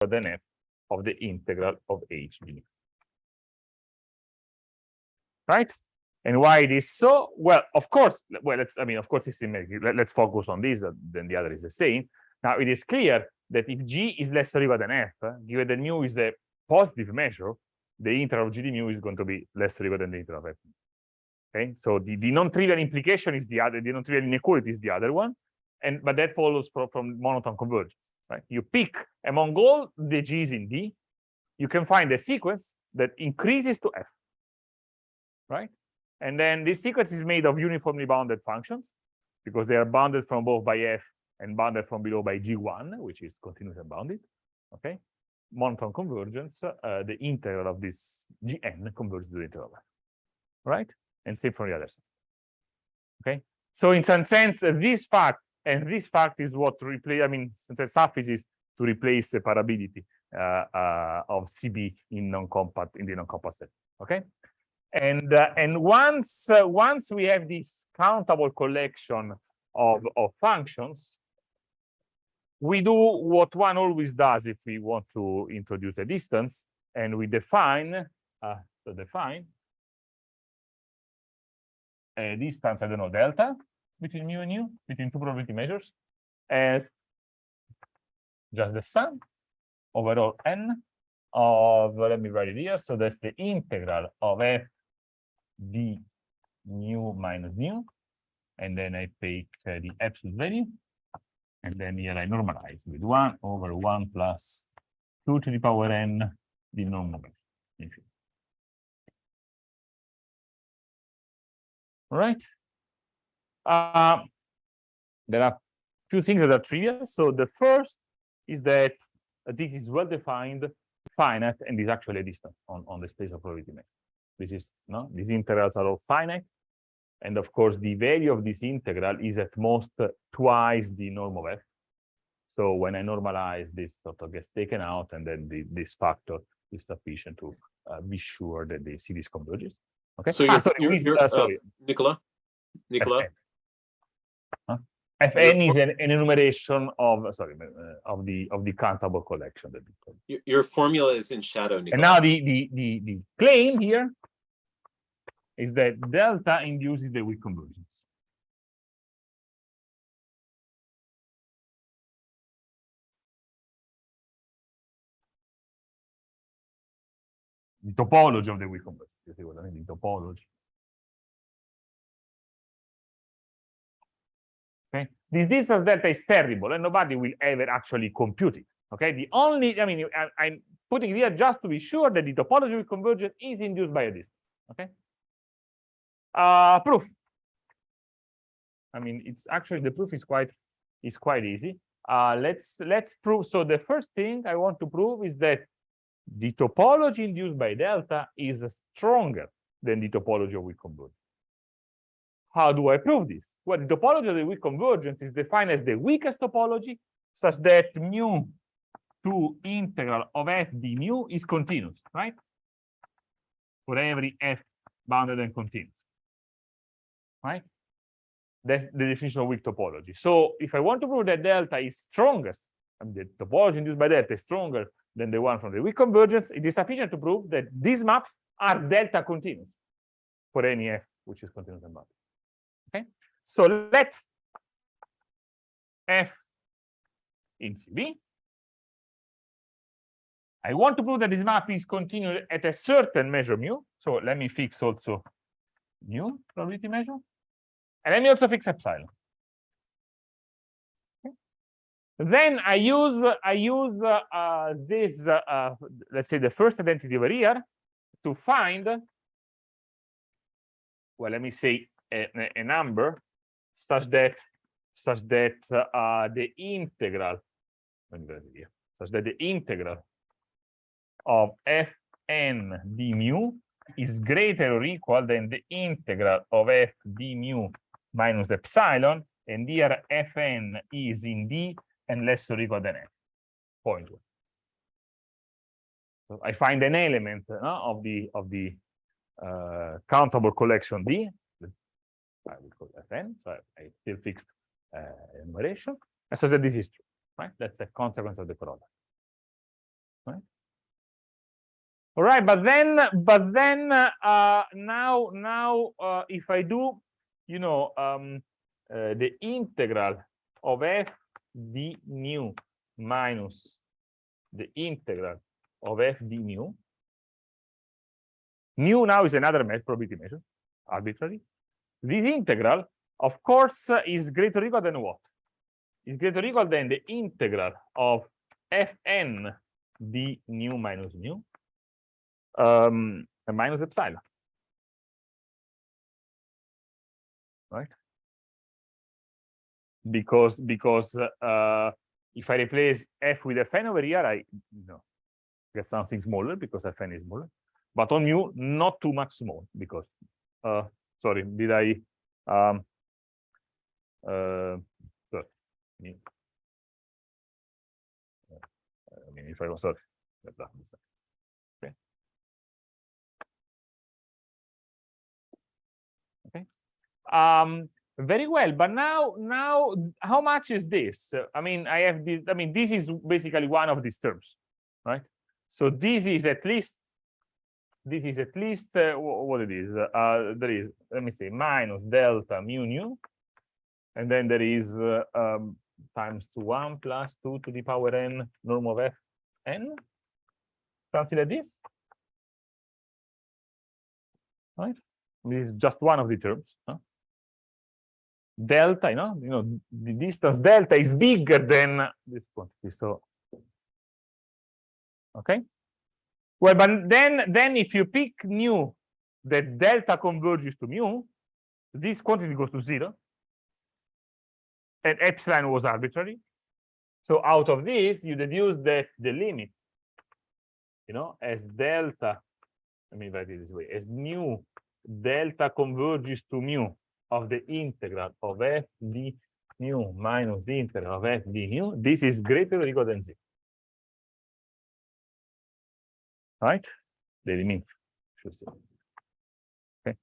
than f of the integral of h dv. Right? And why it is so? Well, of course, of course, it's symmetric. Let's focus on this, then the other is the same. Now, it is clear that if g is less or equal than f, given that mu is a positive measure, the integral of g d mu is going to be less or equal than the integral of f. Okay, so the non-trivial implication is the other, the non-trivial inequality is the other one, but that follows from monotone convergence. Right? You pick among all the g's in D, you can find a sequence that increases to f. Right? And then this sequence is made of uniformly bounded functions because they are bounded from above by f and bounded from below by g1, which is continuous and bounded. Okay, monotone convergence, the integral of this gn converges to the integral of f. Right? And same from the other side. Okay, so in some sense, this fact is what to replace. I mean, since it suffices to replace separability of CB in non-compact in the non-compact set. Okay, and once we have this countable collection of functions, we do what one always does if we want to introduce a distance, and we define a distance, I don't know, delta between mu and u, between two probability measures, as just the sum over all n of, let me write it here, so that's the integral of f d mu minus mu, and then I take the absolute value, and then here I normalize with 1 over 1 plus 2 to the power n the normal. All right. There are few things that are trivial. So the first is that this is well defined, finite, and is actually a distance on the space of probability measure. This is these integrals are all finite, and of course the value of this integral is at most twice the norm of f. So when I normalize, this sort of gets taken out, and then this factor is sufficient to be sure that the series converges. Okay. So sorry, Nicola. Fn is an enumeration of the countable collection. Your formula is in shadow, Nicola. And now the claim here is that delta induces the weak convergence. The topology of the weak convergence. You see what I mean? The topology. Okay, this distance delta is terrible, and nobody will ever actually compute it. Okay, the only, I'm putting it here just to be sure that the topology of convergence is induced by a distance. Okay. Proof. I mean, it's actually, the proof is quite easy. Let's prove. So the first thing I want to prove is that the topology induced by delta is stronger than the topology of weak convergence. How do I prove this? Well, the topology of the weak convergence is defined as the weakest topology, such that mu to integral of f d mu is continuous, right? For every f bounded and continuous, right? That's the definition of weak topology. So if I want to prove that delta is strongest, and the topology induced by delta is stronger than the one from the weak convergence, it is sufficient to prove that these maps are delta continuous for any f which is continuous and bounded. Okay, so let f in CB. I want to prove that this map is continuous at a certain measure mu. So let me fix also mu probability measure, and let me also fix epsilon. Okay. Then I use this let's say the first identity over here to find, well, let me say a number such that the integral, such that the integral of fn d mu is greater or equal than the integral of f d mu minus epsilon, and here fn is in D and less or equal than f. Point 1. So I find an element of the countable collection D. I will call fn. So I still fixed enumeration, and so that this is true, right? That's a consequence of the product. Right? All right, but then now if I do, you know, the integral of f d nu minus the integral of f d nu. Nu now is another probability measure, arbitrary. This integral, of course, is greater or equal than what? Is greater or equal than the integral of fn d nu minus nu minus epsilon. Right? Because if I replace f with fn over here, I get something smaller because fn is smaller. But on mu, not too much small because sorry, did I sorry. I mean, if I was sorry. Okay. Okay. Very well, but now how much is this? I mean, I have this. I mean, this is basically one of these terms, right? So this is at least what it is. There is, let me say, minus delta mu nu, and then there is times 1 plus 2 to the power n norm of f n, something like this, right? This is just one of the terms. Huh? Delta, you know, the distance delta is bigger than this quantity. So, okay. Well, but then if you pick nu that delta converges to mu, this quantity goes to 0, and epsilon was arbitrary. So out of this, you deduce that the limit, you know, as delta, let me write it this way, as nu delta converges to mu of the integral of f d nu minus the integral of f d nu, this is greater or equal than 0. Right? The limit should say. Okay.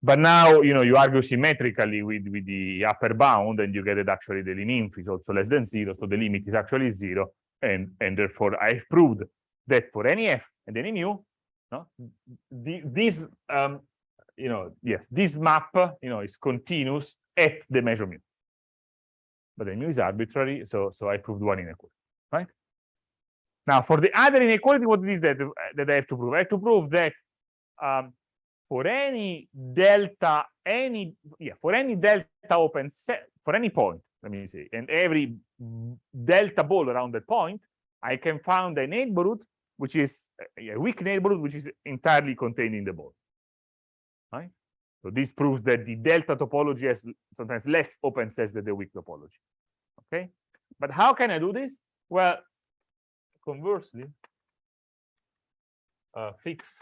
But now, you know, you argue symmetrically with the upper bound, and you get that actually the limit is also less than 0, so the limit is actually 0, and therefore I've proved that for any f and any mu, no, this you know, yes, this map, you know, is continuous at the measure mu. But the mu is arbitrary, so I proved one inequality, right? Now, for the other inequality, what is that I have to prove? I have to prove that for any delta, for any delta open set, for any point, let me say, and every delta ball around that point, I can find a neighborhood which is a weak neighborhood which is entirely contained in the ball. Right? So this proves that the delta topology has sometimes less open sets than the weak topology. Okay, but how can I do this? Well, conversely, fix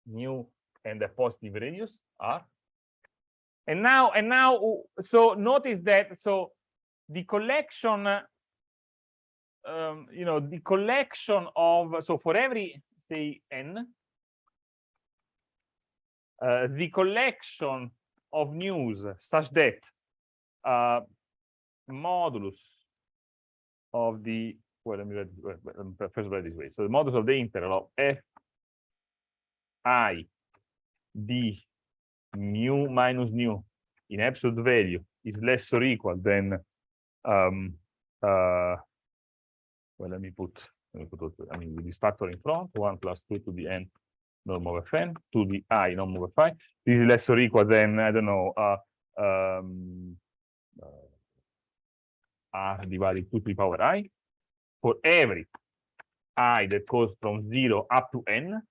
nu and the positive radius r. And now, so notice that the collection, you know, the collection of, so for every, say, n, the collection of news such that modulus of the, well, let me first write this way. So the modulus of the integral of f I d mu minus nu in absolute value is less or equal than well, let me put I mean, with this factor in front, 1 plus 2 to the n norm of fn to the I norm of phi. This is less or equal than, I don't know, r divided 2 to the power I for every I that goes from 0 up to n.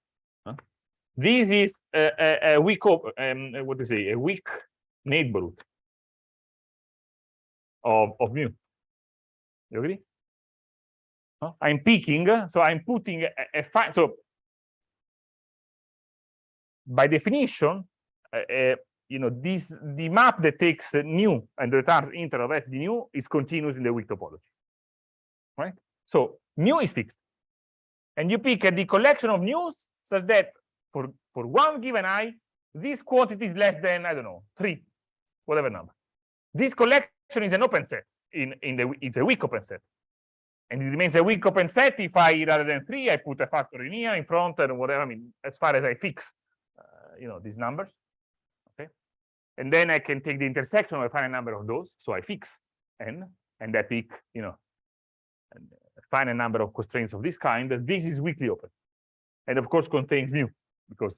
This is a weak, what to say, a weak neighborhood of mu. You agree? I'm picking, so I'm putting a so by definition, you know, the map that takes nu and returns integral of f d nu is continuous in the weak topology, right? So mu is fixed, and you pick the collection of news such that for one given I, this quantity is less than, I don't know, 3, whatever number. This collection is an open set it's a weak open set, And it remains a weak open set if I, rather than 3, I put a factor in here, in front, and whatever. I mean, as far as I fix, these numbers. Okay. And then I can take the intersection of a finite number of those. So I fix n, and I pick, a finite number of constraints of this kind. This is weakly open. And of course contains mu, because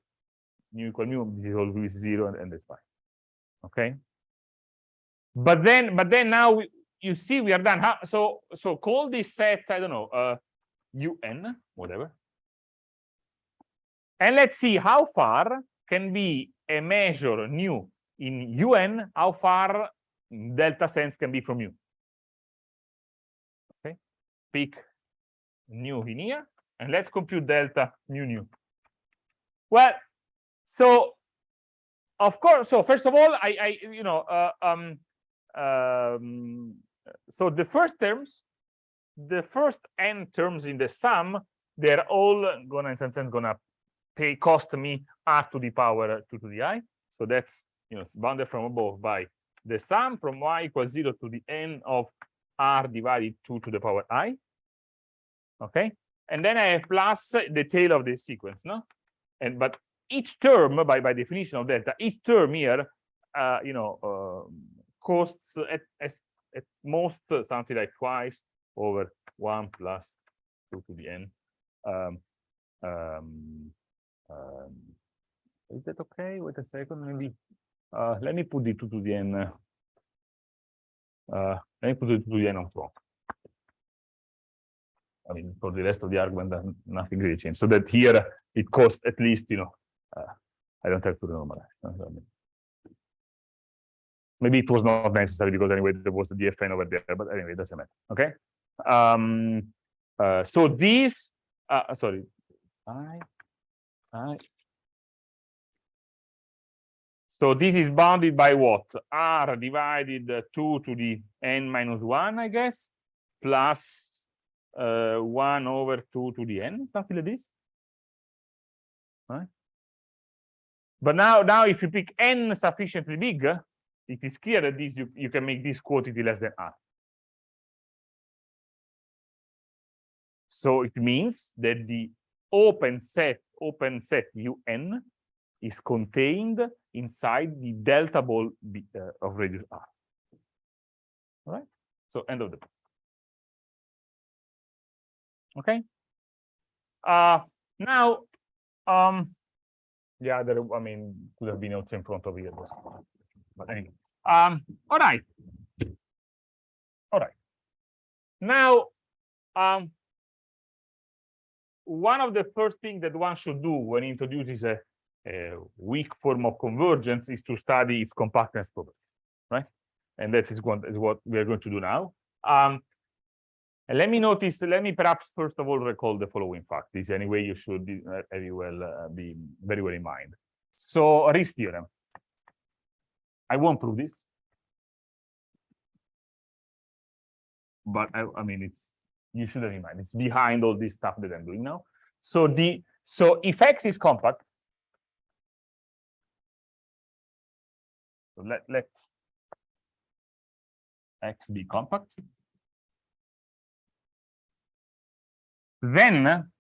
mu equal mu, this is always 0, and that's fine. Okay. But then now you see we are done. So call this set, I don't know, un, whatever. And let's see how far can be a measure nu in un, how far delta sense can be from u. Okay. Pick nu in here, and let's compute delta nu. Well, so of course, so first of all, so the first n terms in the sum, they're all gonna, in some sense, gonna cost me r to the power 2 to the I. So that's bounded from above by the sum from y equals 0 to the n of r divided 2 to the power I. Okay, and then I have plus the tail of the sequence, no? But each term, by definition of delta, each term here, costs at most something like twice over 1 plus 2 to the n. Is that okay? Wait a second, maybe. Let me put the 2 to the n. Let me put the 2 to the n on top. I mean, for the rest of the argument, nothing really changed. So that here it costs at least, I don't have to normalize. Maybe it was not necessary because anyway there was the dfn over there, but anyway, it doesn't matter. Okay. So these, sorry, so this is bounded by what? R divided 2 to the n minus 1, I guess, plus 1 over 2 to the n, something like this. Right? But now if you pick n sufficiently big, it is clear that this you can make this quantity less than r. So it means that the open set un is contained inside the delta ball of radius r. All right. So end of the point. Okay. Now, the other, I mean, could have been also in front of here, but anyway. All right. Now, one of the first things that one should do when he introduces a weak form of convergence is to study its compactness properties, right? And that is what we are going to do now. And let me perhaps first of all recall the following fact. This anyway you should be very well in mind. So Rie's theorem. I won't prove this, but I mean you should have in mind. It's behind all this stuff that I'm doing now. So if X is compact, so let X be compact, then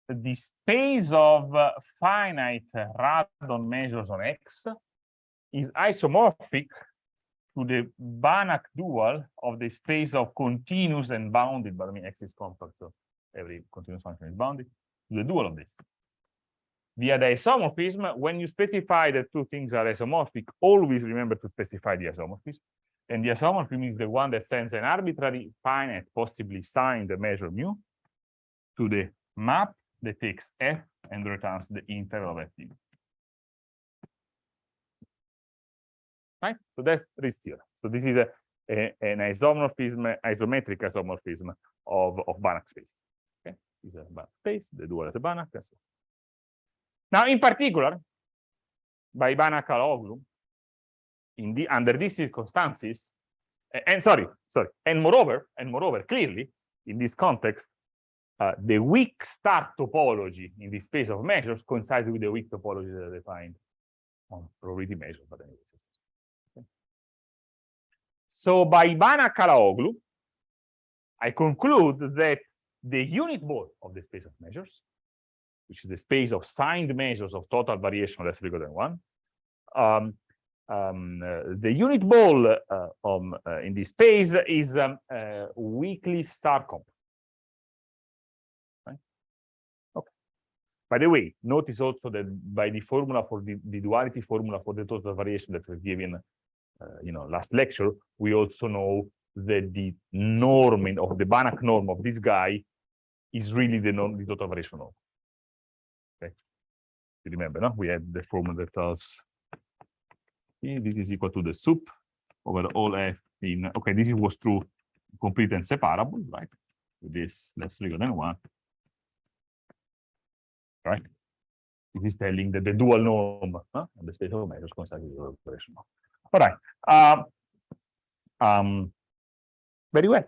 the space of finite Radon measures on X is isomorphic to the Banach dual of the space of continuous and bounded, but I mean X is compact, so every continuous function is bounded, to the dual of this. Via the isomorphism, when you specify that two things are isomorphic, always remember to specify the isomorphism. And the isomorphism is the one that sends an arbitrary finite, possibly signed measure mu to the map that takes f and returns the integral of f. Right? So that's Rie's theorem. So this is an isomorphism, isometric isomorphism of Banach space. Okay, this is a Banach space, the dual is a Banach, and so on. Now, in particular, by Banach-Caloglu, under these circumstances, and moreover, clearly, in this context, the weak start topology in the space of measures coincides with the weak topology that I defined on probability measures, but anyway. Okay. So by Banach-Kalaoglu, I conclude that the unit ball of the space of measures, which is the space of signed measures of total variation less or equal than 1, the unit ball in this space is weakly star compact. Right? Okay. By the way, notice also that by the formula for the duality formula for the total variation that was given, last lecture, we also know that the norm of the Banach norm of this guy is really the total variation norm. Okay, you remember, no? We had the formula that tells this is equal to the sup over all f in. Okay, this was true, complete and separable, right? With this less or equal than 1, right? This is telling that the dual norm of the space of measures consists of the operation. All right. Very well.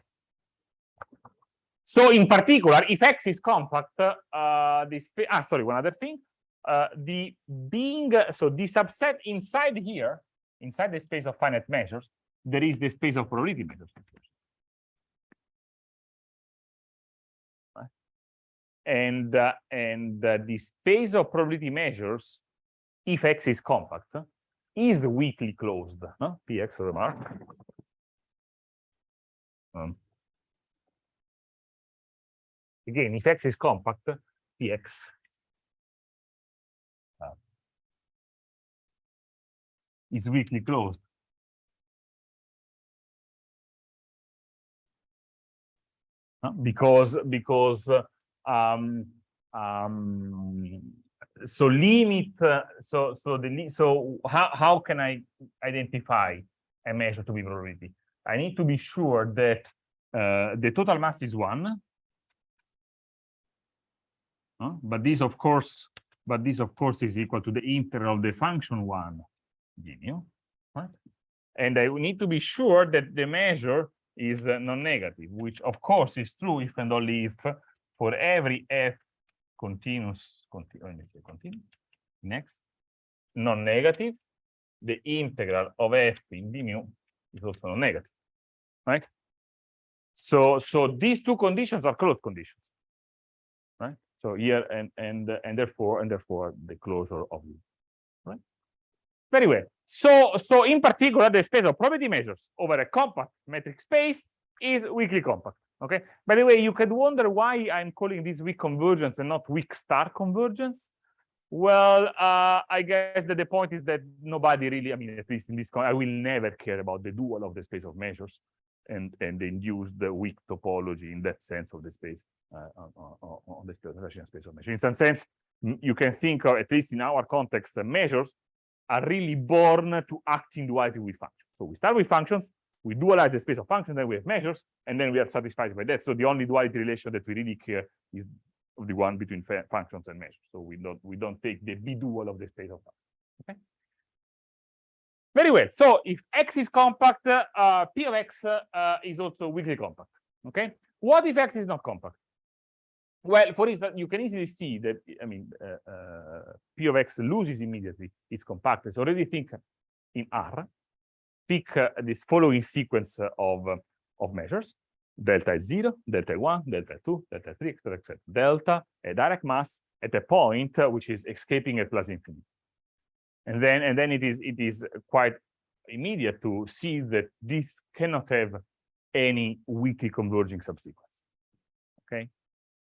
So in particular, if X is compact, sorry, one other thing. The subset inside here, inside the space of finite measures, there is the space of probability measures. Right? And the space of probability measures, if X is compact, is weakly closed. Px remark. Again, if X is compact, Px is weakly closed. Because so limit so how can I identify a measure to be probability? I need to be sure that the total mass is 1, but this of course is equal to the integral of the function 1 mu, right? And I need to be sure that the measure is non-negative, which of course is true if and only if for every f continuous next non-negative, the integral of f in d mu is also non-negative, right? So these two conditions are closed conditions, right? So here and therefore the closure of u, right? Very well. So in particular, the space of probability measures over a compact metric space is weakly compact. Okay. By the way, you could wonder why I'm calling this weak convergence and not weak star convergence. Well, I guess that the point is that nobody really, I mean, at least in this, I will never care about the dual of the space of measures and induce the weak topology in that sense of the space on the space of measures. In some sense, you can think of, at least in our context, measures are really born to act in duality with functions. So we start with functions, we dualize the space of functions, then we have measures, and then we are satisfied by that. So the only duality relation that we really care is the one between functions and measures. So we don't take the B-dual of the space of functions. Okay. Very well. So if X is compact, P of X is also weakly compact. Okay. What if X is not compact? Well, for instance, you can easily see that, I mean, P of X loses immediately its compactness. So already think in R, pick this following sequence of measures. Delta is 0, delta 1, delta 2, delta 3, etc., etc. Delta, a direct mass at a point which is escaping at plus infinity. And then it is quite immediate to see that this cannot have any weakly converging subsequence. Okay.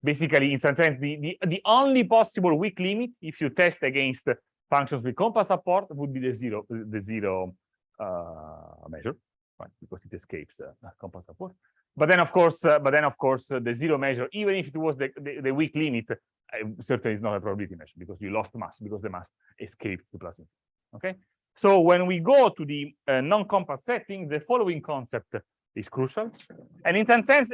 Basically, in some sense, the only possible weak limit, if you test against functions with compact support, would be the zero measure, right? Because it escapes compact support. But then, of course, the zero measure, even if it was the weak limit, certainly is not a probability measure because you lost mass because the mass escaped to plus infinity. Okay. So when we go to the non-compact setting, the following concept is crucial, and in some sense,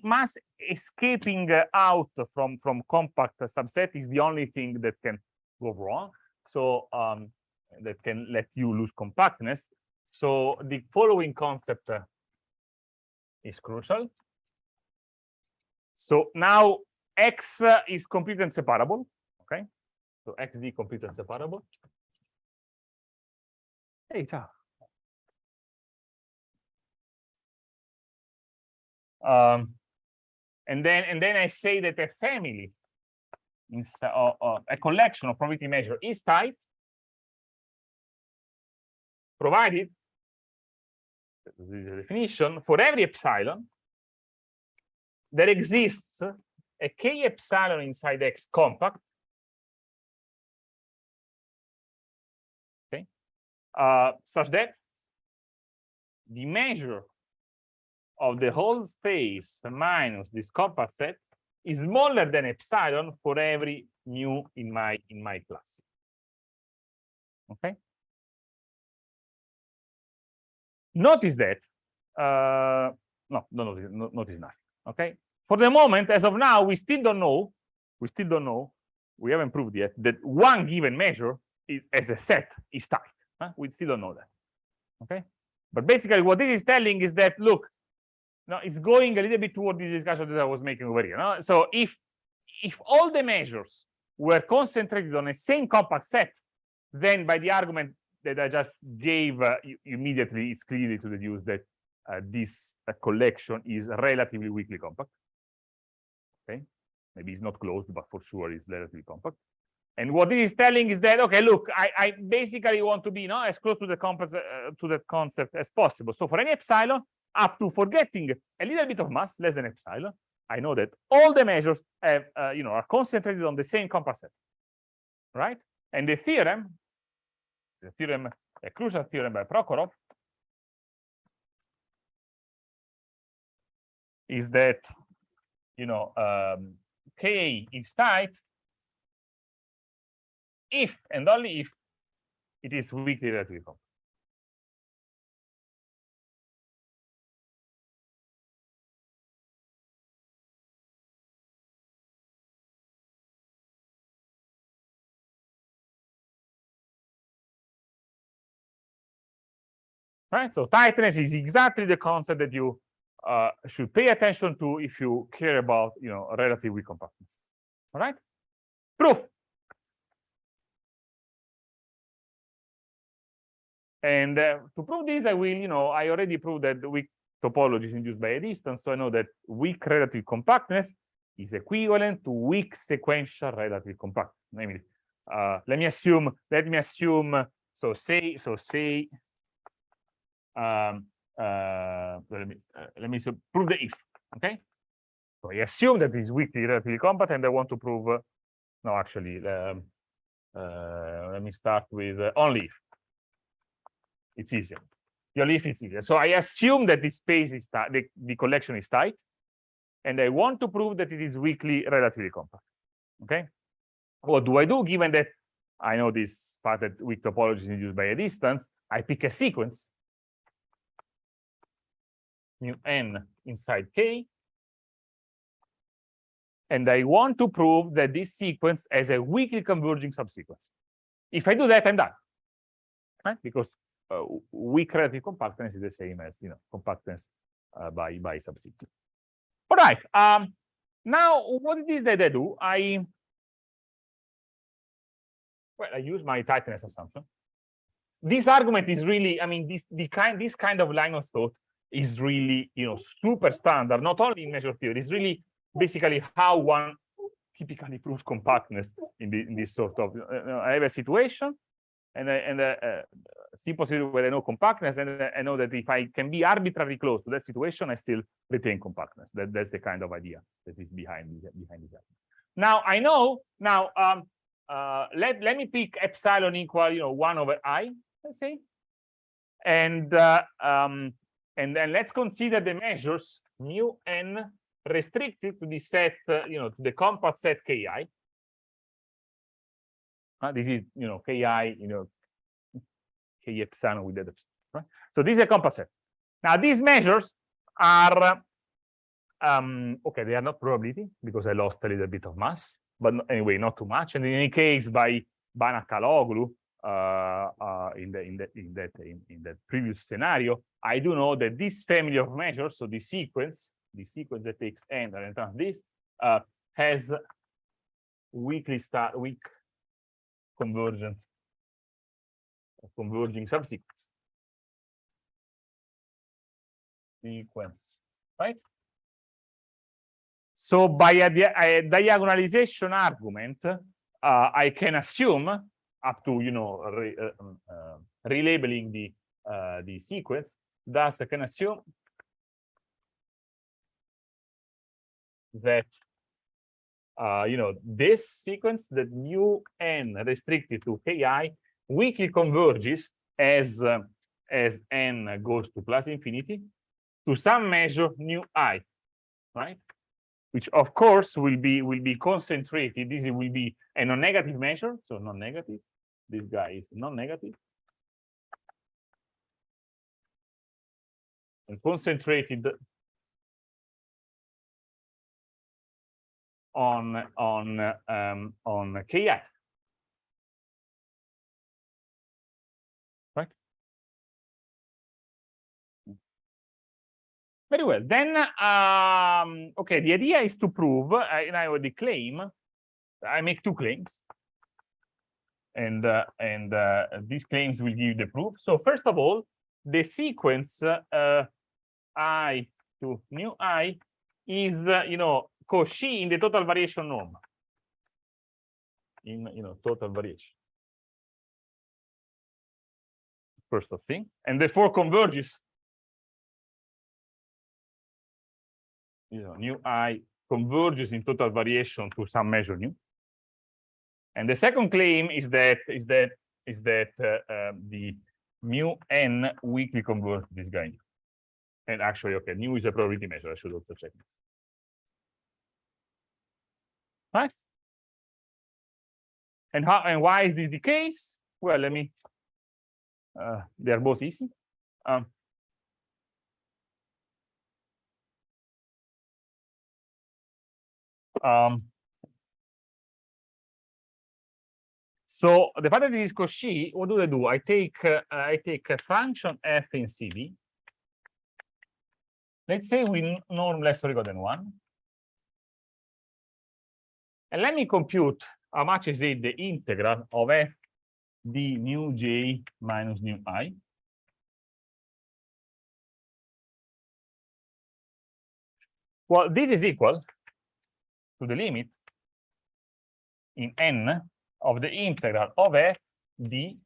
mass escaping out from compact subset is the only thing that can go wrong. So that can let you lose compactness. So the following concept is crucial. So now X is complete and separable. Okay, so XD complete and separable. Hey, ciao. And then I say that a family, a collection of probability measure is tight, provided, this is the definition, for every epsilon, there exists a k epsilon inside X compact, okay, such that the measure of the whole space minus this compact set is smaller than epsilon for every mu in my class. Okay. Notice that notice nothing. Okay. For the moment, as of now, we still don't know. We haven't proved yet that one given measure is as a set is tight. We still don't know that. Okay. But basically, what this is telling is that look, now it's going a little bit toward the discussion that I was making over here. No? So if all the measures were concentrated on the same compact set, then by the argument that I just gave, immediately it's clearly to deduce that this collection is relatively weakly compact. Okay, maybe it's not closed, but for sure it's relatively compact. And what it is telling is that, okay, look, I basically want to be as close to the concept as possible. So for any epsilon, up to forgetting a little bit of mass, less than epsilon, I know that all the measures have, are concentrated on the same compact set, right? And the theorem, a crucial theorem by Prokhorov, is that K is tight if and only if it is weakly relatively compact. Right, so tightness is exactly the concept that you should pay attention to if you care about relative weak compactness. All right, proof. And to prove this, I will, I already proved that the weak topology is induced by a distance, so I know that weak relative compactness is equivalent to weak sequential relative compactness. Namely, let me assume. So say. Let me prove the if. Okay, so I assume that it's weakly relatively compact, and I want to prove. No, actually, let me start with only if. It's easier. Your if it's easier. So I assume that the space is tight, the collection is tight, and I want to prove that it is weakly relatively compact. Okay, what do I do given that I know this fact that weak topology is induced by a distance? I pick a sequence mu n inside K, and I want to prove that this sequence has a weakly converging subsequence. If I do that, I'm done, right? Because weak relative compactness is the same as compactness by subsequence. All right. Now, what it is that I do? I use my tightness assumption. This argument is really, I mean, this kind of line of thought is really, super standard, not only in measure theory. It's really basically how one typically proves compactness in this sort of. I have a situation, and a simple situation where I know compactness, and I know that if I can be arbitrarily close to that situation, I still retain compactness. That's the kind of idea that is behind it. Now I know. Now let me pick epsilon equal 1 over I, let's say, and then let's consider the measures mu n restricted to the set, to the compact set Ki. This is, Ki, K epsilon with that. Right? So this is a compact set. Now these measures are, okay, they are not probability because I lost a little bit of mass, but anyway, not too much. And in any case, by Banakaloglu, in that previous scenario, I do know that this family of measures, so the sequence that takes n and returns this, has weak converging subsequence sequence, right? So by a diagonalization argument, I can assume up to relabeling the sequence. Thus, I can assume that this sequence, that mu n restricted to ki, weakly converges as n goes to plus infinity to some measure mu I, right? Which of course will be concentrated. This will be a non-negative measure, so non-negative. This guy is non-negative and concentrated on ki. Right? Very well. Then, okay, the idea is to prove, and I already claim, I make two claims, and these claims will give the proof. So first of all, the sequence I to mu I is, Cauchy in the total variation norm. In total variation. First thing, and therefore converges. Nu I converges in total variation to some measure nu. And the second claim is that the mu n weakly converges this guy. And actually, okay, nu is a probability measure. I should also check this. Right? And why is this the case? Well, let me. They are both easy. So the fact that it is Cauchy, what do? I take a function f in CV. Let's say we norm less or equal than 1. And let me compute how much is it the integral of f d mu j minus mu I. Well, this is equal to the limit in n of the integral of f d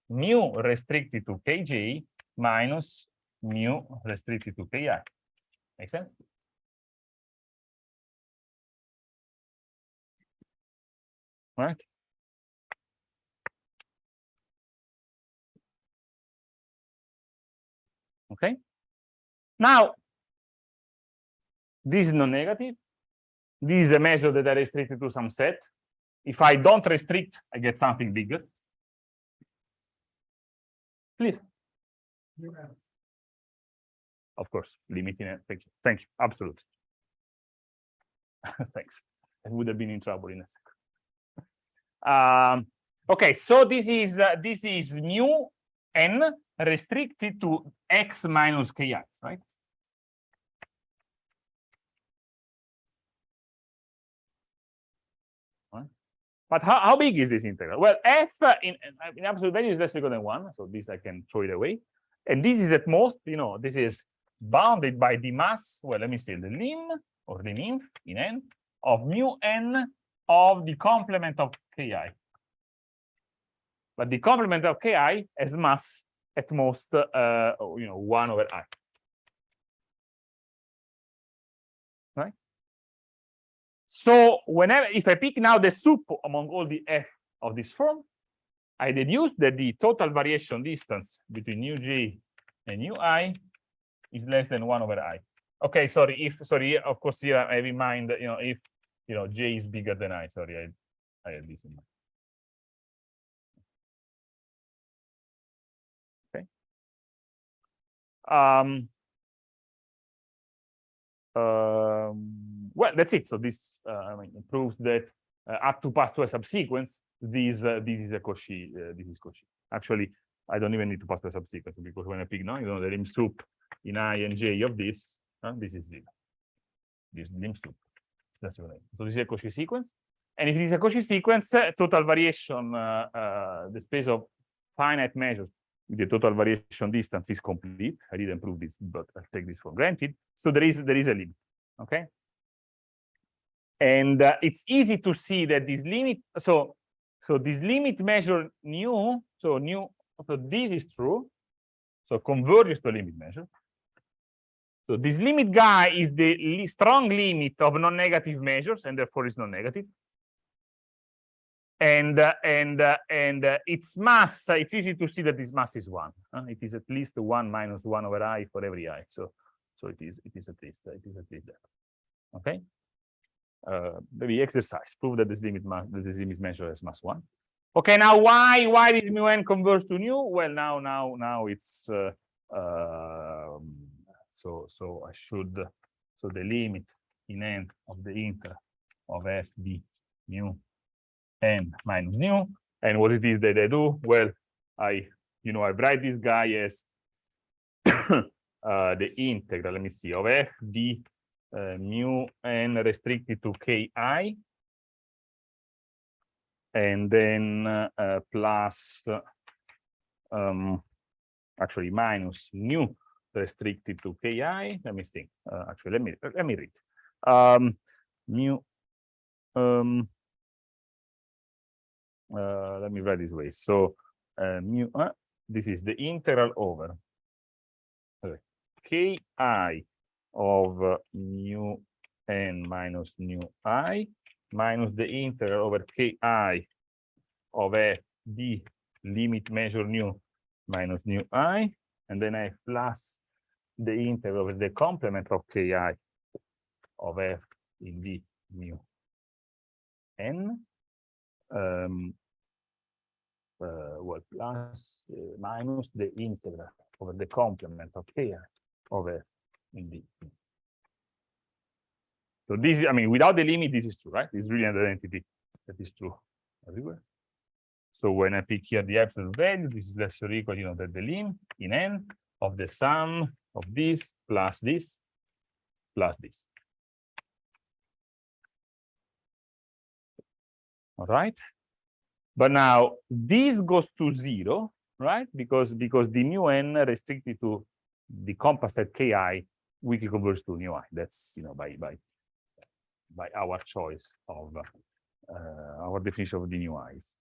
mu restricted to kj minus mu restricted to ki. Make sense? Right? Okay. Now, this is non-negative. This is a measure that I restricted to some set. If I don't restrict, I get something bigger. Please. Of course, limiting it. Thank you. Thank you. Absolutely. Thanks. I would have been in trouble in a second. Okay, so this is mu n restricted to x minus ki, right? But how big is this integral? Well, f in absolute value is less or equal than 1, so this I can throw it away. And this is at most, this is bounded by the mass. Well, let me say the lim or the min in n of mu n of the complement of ki. But the complement of ki has mass at most 1 over I. Right? So if I pick now the sup among all the f of this form, I deduce that the total variation distance between nu j and nu I is less than 1 over I. Okay, sorry, of course, here I have in mind, if j is bigger than I. Sorry, I have this in mind. Okay. Well, that's it. So this proves that up to pass to a subsequence, this is a Cauchy. This is Cauchy. Actually, I don't even need to pass to a subsequence because when I pick now, the lim sup in I and j of this is 0. This lim sup. That's what I mean. So this is a Cauchy sequence. And if it is a Cauchy sequence, total variation, the space of finite measures, the total variation distance is complete. I didn't prove this, but I'll take this for granted. So there is a limit. Okay. And it's easy to see that this limit, so this limit measure nu, so this is true, so converges to a limit measure. So this limit guy is the strong limit of non-negative measures, and therefore is non-negative. And its mass, it's easy to see that this mass is 1. It is at least 1 minus 1 over I for every I. So it is at least that. Okay. Maybe exercise, prove that this limit measure as mass 1. Okay, now why does mu n converge to nu? Well, now it's so I should, so the limit in n of the integral of f d mu n minus nu, and what it is that I do? Well, I write this guy as the integral, let me see, of f d mu n restricted to ki, and then plus actually minus nu restricted to ki. Let me think. Actually, let me read. Mu let me write this way. So mu this is the integral over ki of mu n minus nu I minus the integral over ki of f d limit measure nu minus nu I, and then I plus the integral over the complement of ki of f in d mu n, well, plus minus the integral over the complement of ki of f in d. So this is, I mean, without the limit, this is true, right? This is really an identity that is true everywhere. So when I pick here the absolute value, this is less or equal, that the limit in n of the sum of this plus this plus this. All right. But now this goes to 0, right? Because the mu n restricted to the compass set ki weakly converges to nu I. That's by our choice of our definition of the nu i's.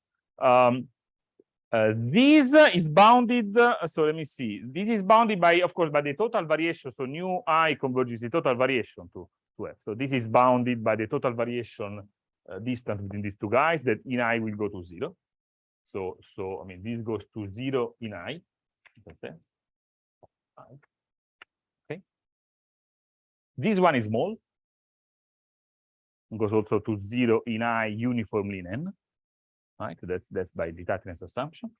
This is bounded. So let me see. This is bounded by, of course, by the total variation. So nu I converges the total variation to f. So this is bounded by the total variation distance between these two guys, that in I will go to 0. So I mean, this goes to 0 in I. Okay. This one is small. It goes also to 0 in I uniformly in n. Right. That's by the tightness assumption.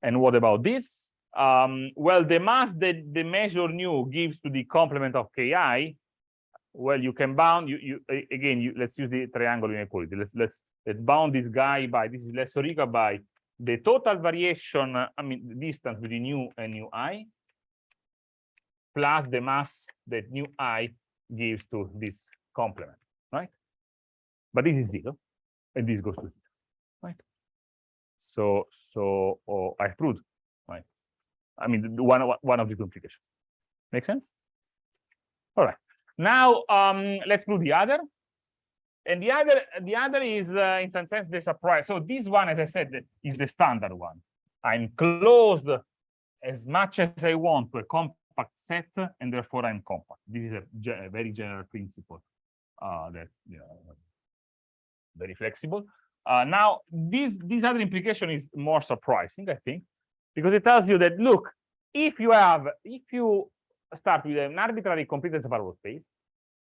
And what about this? Well, the mass that the measure nu gives to the complement of ki, well, you can bound let's use the triangle inequality. Let's bound this guy by, this is less or equal by the total variation, I mean the distance between nu and nu I, plus the mass that nu I gives to this complement, right? But this is 0, and this goes to 0, right? So I proved, right? I mean, one of the two implications. Make sense? All right. Now let's prove the other. And the other is in some sense the surprise. So this one, as I said, is the standard one. I'm closed as much as I want to a compact set, and therefore I'm compact. This is a very general principle that very flexible. Now this other implication is more surprising, I think, because it tells you that, look, if you start with an arbitrary complete and separable space,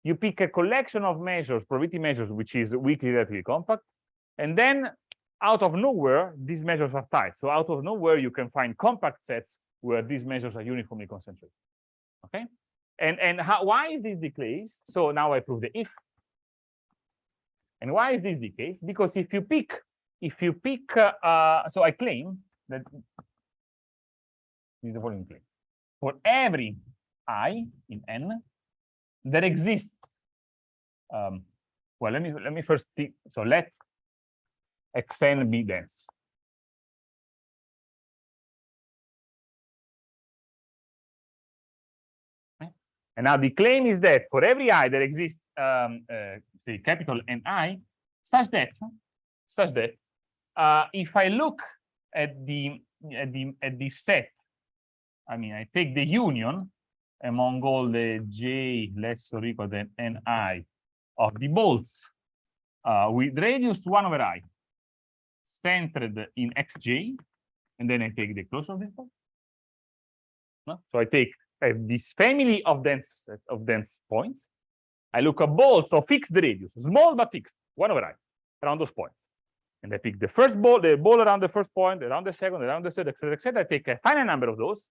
you pick a collection of measures, probability measures, which is weakly relatively compact, and then out of nowhere, these measures are tight. So out of nowhere, you can find compact sets where these measures are uniformly concentrated. Okay, and why is this the case? So now I prove the if. And why is this the case? Because if you pick, so I claim that this is the following claim: for every I in n, there exists. Well, let me first think. So let xn be dense. And now the claim is that for every I there exists, say, capital Ni, such that if I look at the set, I mean, I take the union among all the j less or equal than Ni of the bolts with radius 1 over I, centered in xj, and then I take the closure of this bolt. No? So I take this family of dense points. I look at bolts of fixed radius, small but fixed, 1 over I, around those points. And I pick the first ball, the ball around the first point, around the second, around the third, etc., etc. I take a finite number of those.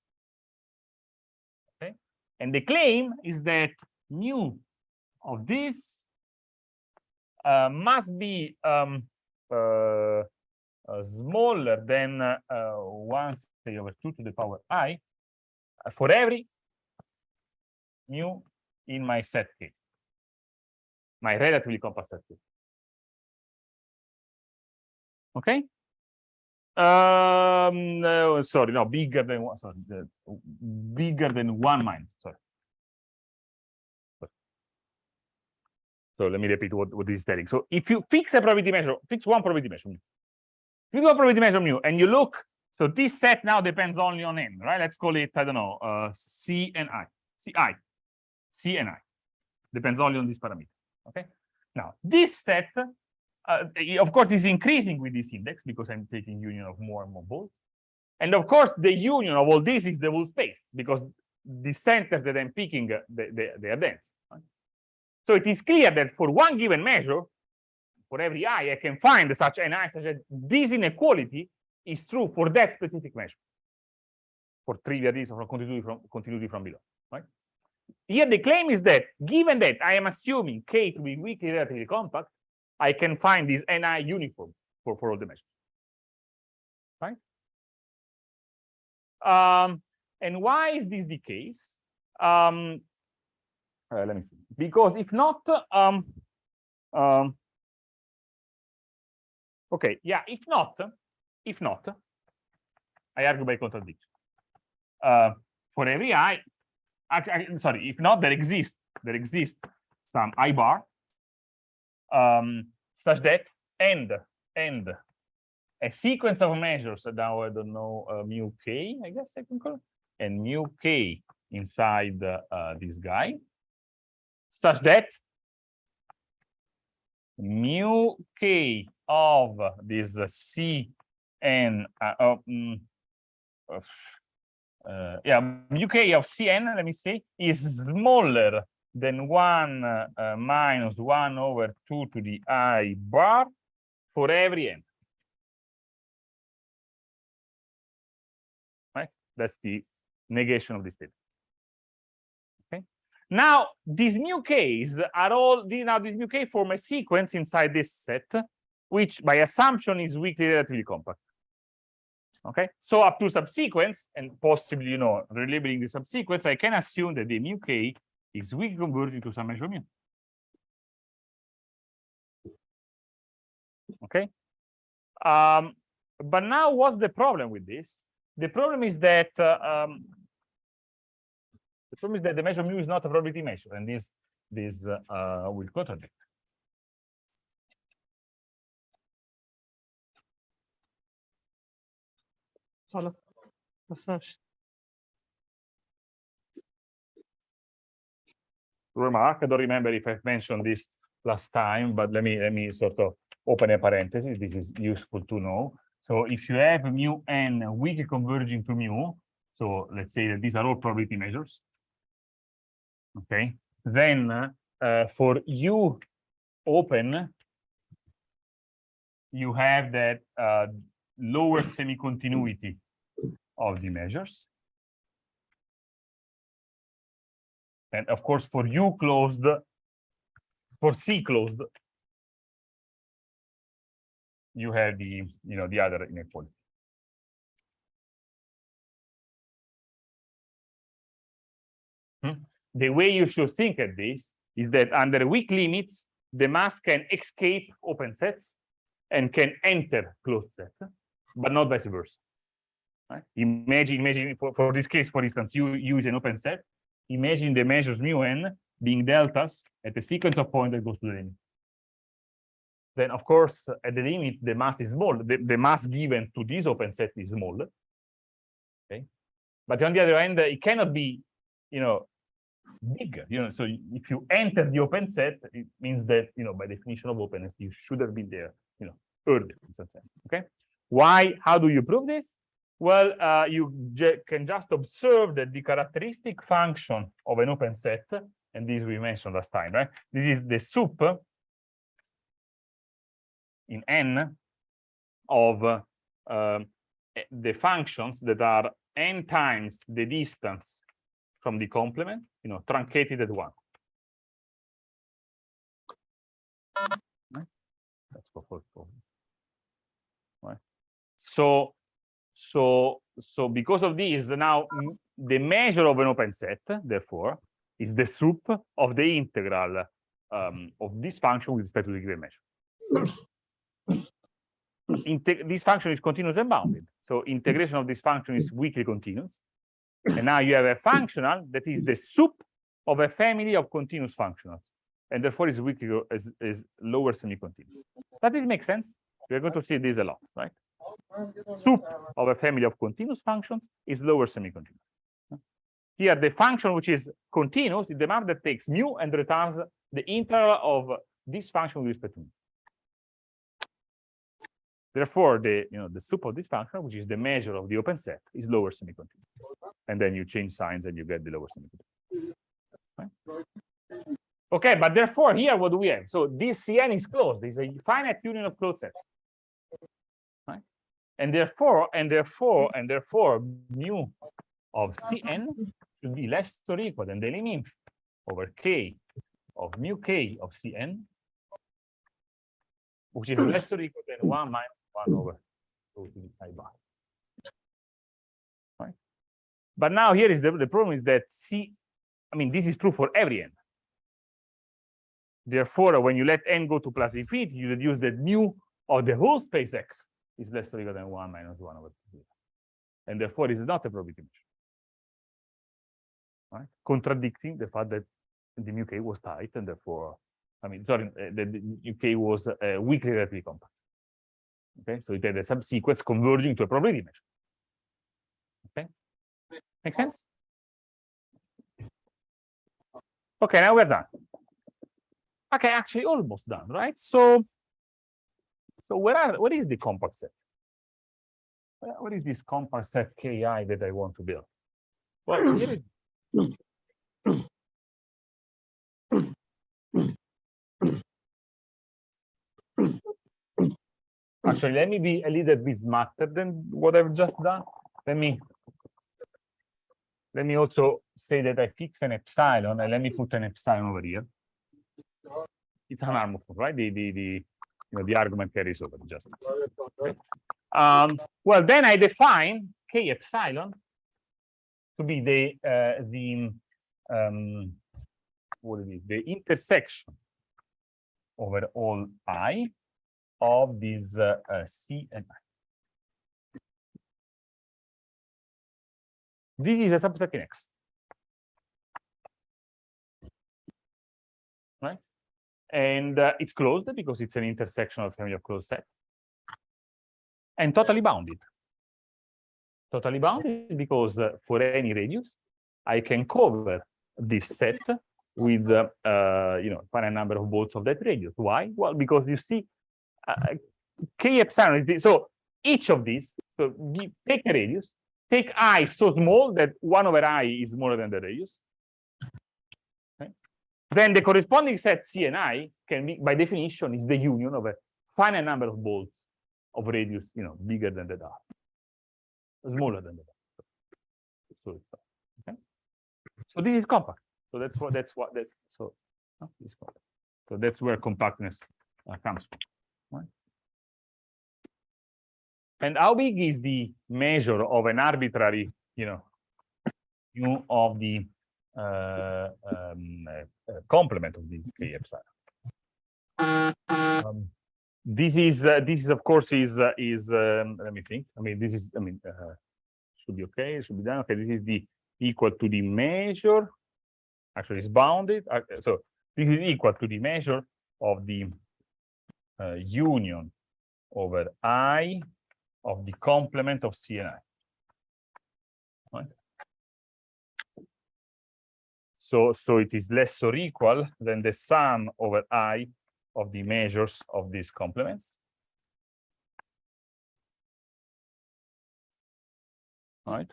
Okay. And the claim is that mu of this must be smaller than 1 over 2 to the power I for every mu in my set K, my relatively compact set K. Okay. No, sorry, no, bigger than one. Sorry, bigger than 1 minus. Sorry. So let me repeat what this is telling. So if you fix a probability measure, fix one probability measure, fix one probability measure mu, and you look. So this set now depends only on n, right? Let's call it, I don't know, C and I. C and I. Depends only on this parameter. Okay. Now this set, of course, is increasing with this index because I'm taking union of more and more bolts. And of course, the union of all this is the whole space because the centers that I'm picking, they are dense. Right? So it is clear that for one given measure, for every I can find such an I such that this inequality is true for that specific measure. For trivial reasons, for continuity from below. Right? Here the claim is that given that I am assuming K to be weakly relatively compact, I can find this Ni uniform for all the measures. Right? And why is this the case? Let me see. Because if not, okay, yeah, if not, I argue by contradiction. For every I, actually, sorry, if not, there exists some I bar such that and a sequence of measures. Now I don't know mu k, I guess I can call it, and mu k inside this guy, such that mu k of this C n mu k of Cn, let me say, is smaller than 1 minus 1 over 2 to the I bar for every n. Right? That's the negation of this statement. Okay. Now these mu k's are all these mu k form a sequence inside this set, which by assumption is weakly relatively compact. Okay, so up to subsequence and possibly, you know, relabeling the subsequence, I can assume that the mu k is weakly converging to some measure mu. Okay. But now what's the problem with this? The problem is that the measure mu is not a probability measure, and this will contradict. Remark, I don't remember if I've mentioned this last time, but let me sort of open a parenthesis. This is useful to know. So if you have mu n weakly converging to mu, so let's say that these are all probability measures. Okay, then for U open, you have that lower semi-continuity of the measures. And of course, for U closed, for C closed, you have the, you know, the other inequality. The way you should think at this is that under weak limits, the mass can escape open sets and can enter closed sets, but not vice versa. Right? Imagine for this case, for instance, you use an open set, imagine the measures mu n being deltas at a sequence of points that goes to the limit. Then, of course, at the limit, the mass is small. The mass given to this open set is small. Okay, but on the other hand, it cannot be, bigger. So if you enter the open set, it means that, by definition of openness, you should have been there, earlier in some sense. Okay, why? How do you prove this? Well, you can just observe that the characteristic function of an open set, and this we mentioned last time, right? This is the sup in n of the functions that are n times the distance from the complement, truncated at 1. Right? Let's go for right. So because of this, now the measure of an open set, therefore, is the sup of the integral of this function with respect to the given measure. This function is continuous and bounded. So integration of this function is weakly continuous. And now you have a functional that is the sup of a family of continuous functionals. And therefore is weakly is lower semi-continuous. Does this make sense? We're going to see this a lot, right? Sup of a family of continuous functions is lower semi-continuous. Here, the function which is continuous is the map that takes mu and returns the integral of this function with respect to mu. Therefore, the sup of this function, which is the measure of the open set, is lower semi-continuous. And then you change signs and you get the lower semi-continuous. Right? Okay, but therefore here what do we have? So this Cn is closed. It's a finite union of closed sets. Right? And therefore mu of Cn should be less or equal than the limit over k of mu k of Cn, which is less or equal than 1 minus 1 over 2 to the pi bar. Right? But now here is the problem is that this is true for every n. Therefore, when you let n go to plus infinity, you deduce that mu of the whole space X is less or equal than 1 minus 1 over 2. And therefore, it is not a probability measure. Right? Contradicting the fact that the mu k was tight, and therefore, the mu k was weakly relatively compact. Okay, so it had a subsequence converging to a probability measure. Okay, make sense? Okay, now we're done. Okay, actually almost done, right? So what is the compact set? What is this compact set Ki that I want to build? Well, here is actually, let me be a little bit smarter than what I've just done. Let me also say that I fix an epsilon, and let me put an epsilon over here. It's an harmful, right? The argument carries over just. Okay. Well, then I define K epsilon to be the intersection over all I of these C and I. This is a subset in X. Right? And it's closed because it's an intersection of family of closed set. And totally bounded. Totally bounded because for any radius, I can cover this set with finite number of bolts of that radius. Why? Well, because you see, K epsilon. So each of these, so take a radius, take I so small that 1 over I is smaller than the radius. Okay. Then the corresponding set C and I can be, by definition, is the union of a finite number of bolts of radius, bigger than the dot, smaller than the dot. Okay. So this is compact. So that's where compactness comes from. Right? And how big is the measure of an arbitrary, mu of the complement of the K epsilon? This is of course is let me think. Should be okay. Should be done. Okay, this is the equal to the measure actually is bounded. So this is equal to the measure of the union over I of the complement of C and I. Right? So it is less or equal than the sum over I of the measures of these complements. Right?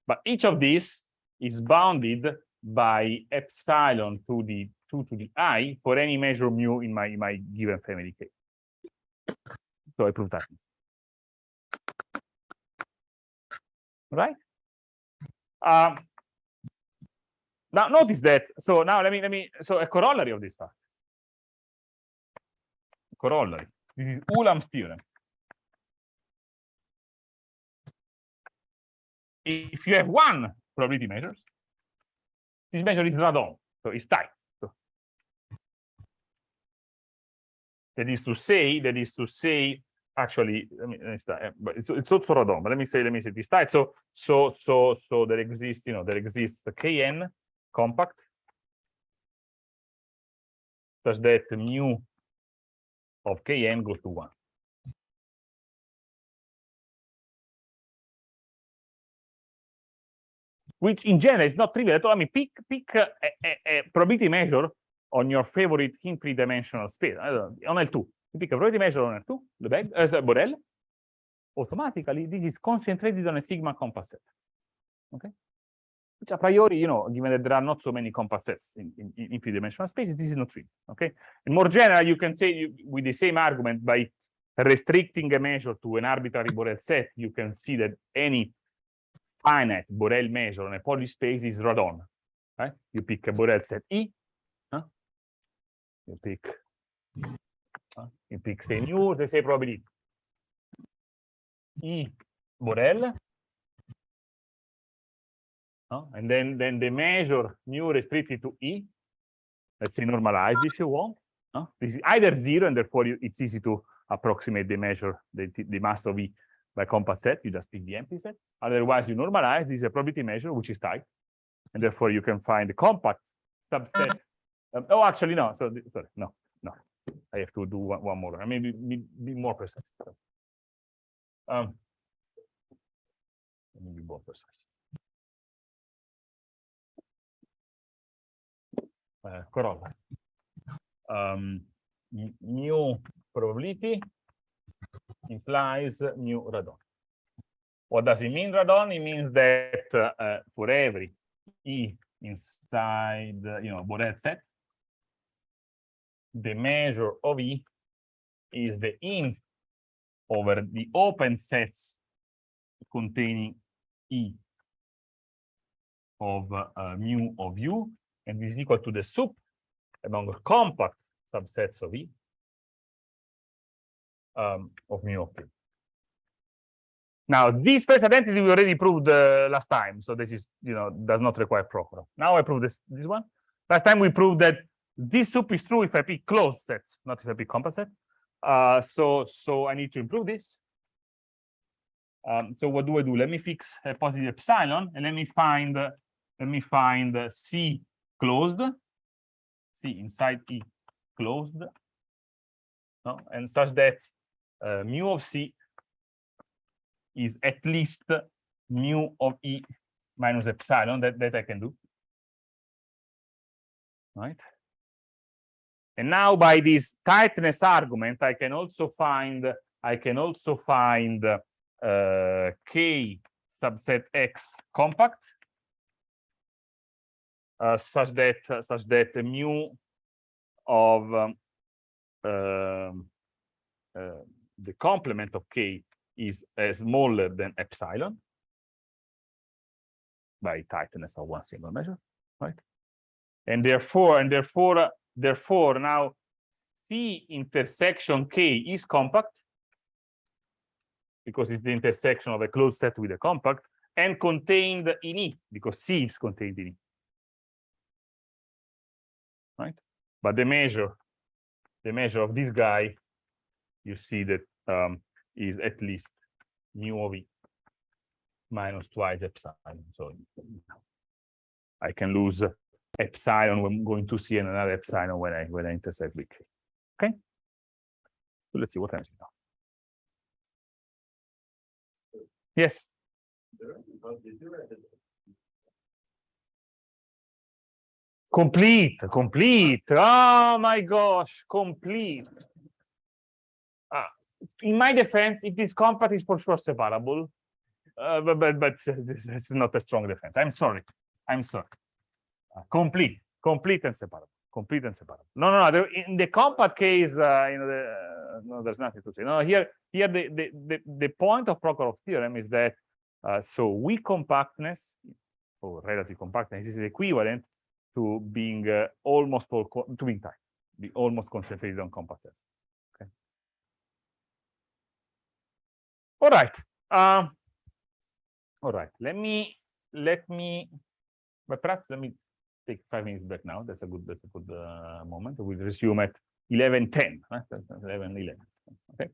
But each of these is bounded by epsilon to the 2 to the I for any measure mu in my given family K. So I prove that. Right? Now notice that. So now let me. So a corollary of this fact. Corollary. This is Ulam's theorem. If you have one probability measures, this measure is radon, so it's tight. So that is to say, actually, but it's also radon. But let me say this tight. So there exists, there exists the Kn compact such that mu of Kn goes to 1. Which in general is not trivial at all. I mean, pick a probability measure on your favorite infinite dimensional space. I don't know, on L2. You pick a probability measure on L2, Borel. Automatically, this is concentrated on a sigma compact set. Okay? Which a priori, given that there are not so many compact sets in infinite dimensional spaces, this is not true. Okay? And more general, you can say with the same argument, by restricting a measure to an arbitrary Borel set, you can see that any finite Borel measure on a Polish space is radon. Right? You pick a Borel set E. You pick say mu, they say probability E Borel. And then the measure mu restricted to E, let's say normalized if you want. This is either 0, and therefore it's easy to approximate the measure, the mass of E by compact set. You just pick the empty set. Otherwise, you normalize. This is a probability measure which is tight, and therefore you can find the compact subset. Oh, actually, no. So sorry, no. I have to do one more. I mean, be more precise. Let me be more precise. Corollary. Mu probability implies mu radon. What does it mean, radon? It means that for every E inside, Borel set, the measure of E is the inf over the open sets containing E of mu of U, and this is equal to the sup among compact subsets of E of mu of K. Now, this first identity we already proved last time, so this is, does not require proper. Now I prove this one. Last time we proved that this sup is true if I pick closed sets, not if I pick compact set. So I need to improve this. So what do I do? Let me fix a positive epsilon, and let me find C closed, C inside E closed, and such that mu of C is at least mu of E minus epsilon. That I can do, right? And now by this tightness argument, I can also find K subset X compact such that mu of the complement of K is smaller than epsilon by tightness of one single measure, right? And therefore now C intersection K is compact because it's the intersection of a closed set with a compact, and contained in E because C is contained in E, right? But the measure of this guy, you see that is at least mu of E minus twice epsilon. So I can lose epsilon I'm going to see and another epsilon when I intersect with K. Okay. So let's see what happens now. Yes. Complete. Oh my gosh, complete. In my defense, if this compact is for sure separable, but it's not a strong defense. I'm sorry. Complete and separable. No. In the compact case, no, there's nothing to say. No, here the point of Prokhorov's theorem is that so weak compactness or relative compactness is equivalent to being almost all to being tight, be almost concentrated on compact sets. Okay. All right. All right. Let me. But perhaps let me take 5 minutes back now. That's a good moment. We'll resume at 11:10. Right? 11:11. Okay.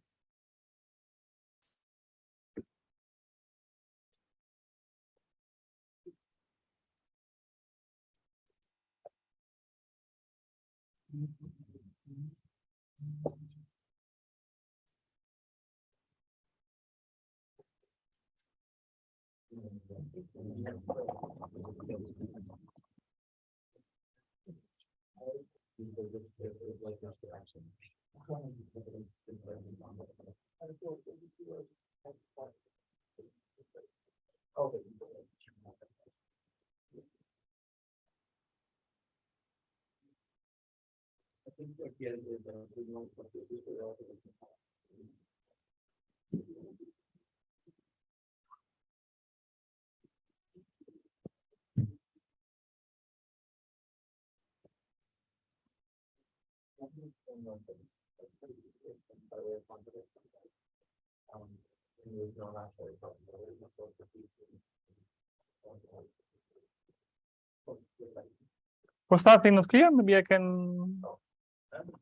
For starting not clear, maybe I can.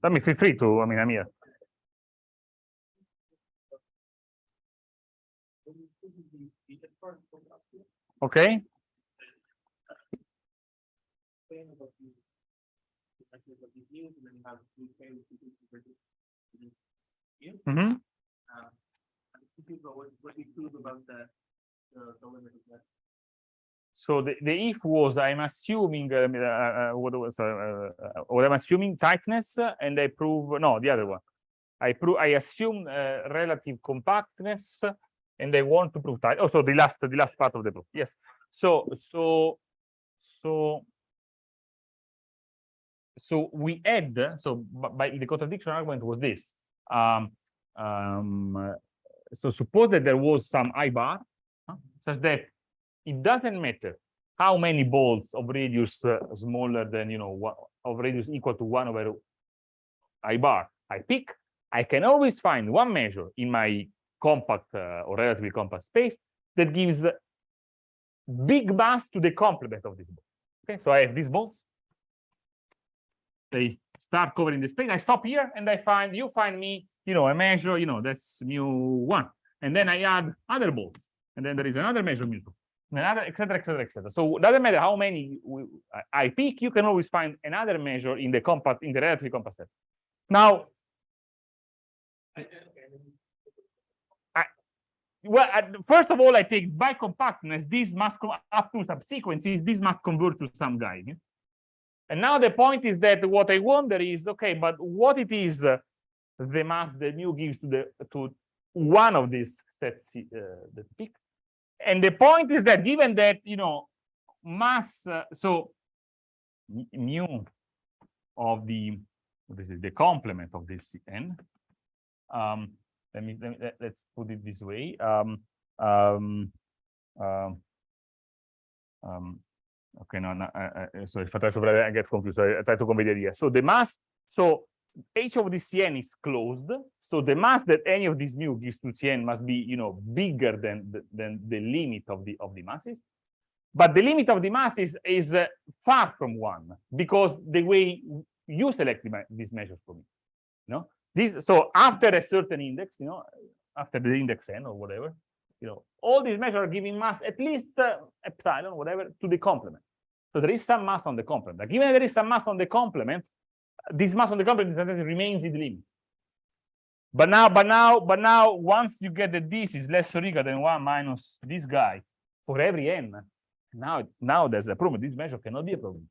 Let me feel free to. I mean, I'm here. Okay. Mm-hmm. So the if was I'm assuming what I'm assuming tightness, and I prove no the other one. I assume relative compactness, and I want to prove tight. Oh, so the last part of the proof. Yes. So we add. So by the contradiction argument was this. So suppose that there was some I bar, such that it doesn't matter how many bolts of radius smaller than of radius equal to 1 over I bar I pick. I can always find one measure in my compact or relatively compact space that gives big mass to the complement of this bolt. Okay, so I have these bolts. They start covering the space. I stop here and you find me, a measure, that's mu1. And then I add other bolts. And then there is another measure mu2. Another, etc. So it doesn't matter how many I pick, you can always find another measure in the relatively compact set. Now, first of all, I take by compactness, this must come up to subsequences, this must convert to some guy. Yeah? And now the point is that what I wonder is, okay, but what it is the mass that mu gives to one of these sets that pick. And the point is that given that mass, so mu of this is the complement of this n. Let's put it this way. Okay, no, so if I try to write, I get confused. So I try to convey the idea. So the mass, so h of this Cn is closed. So the mass that any of these mu gives to Cn must be, bigger than the limit of the masses. But the limit of the masses is far from 1 because the way you select these measures for me, so after a certain index, after the index n or whatever, all these measures are giving mass at least epsilon, whatever, to the complement. So there is some mass on the complement. But given there is some mass on the complement, this mass on the complement remains in the limit. But now, once you get that this is less or equal than 1 minus this guy for every n, now there's a problem. This measure cannot be a problem.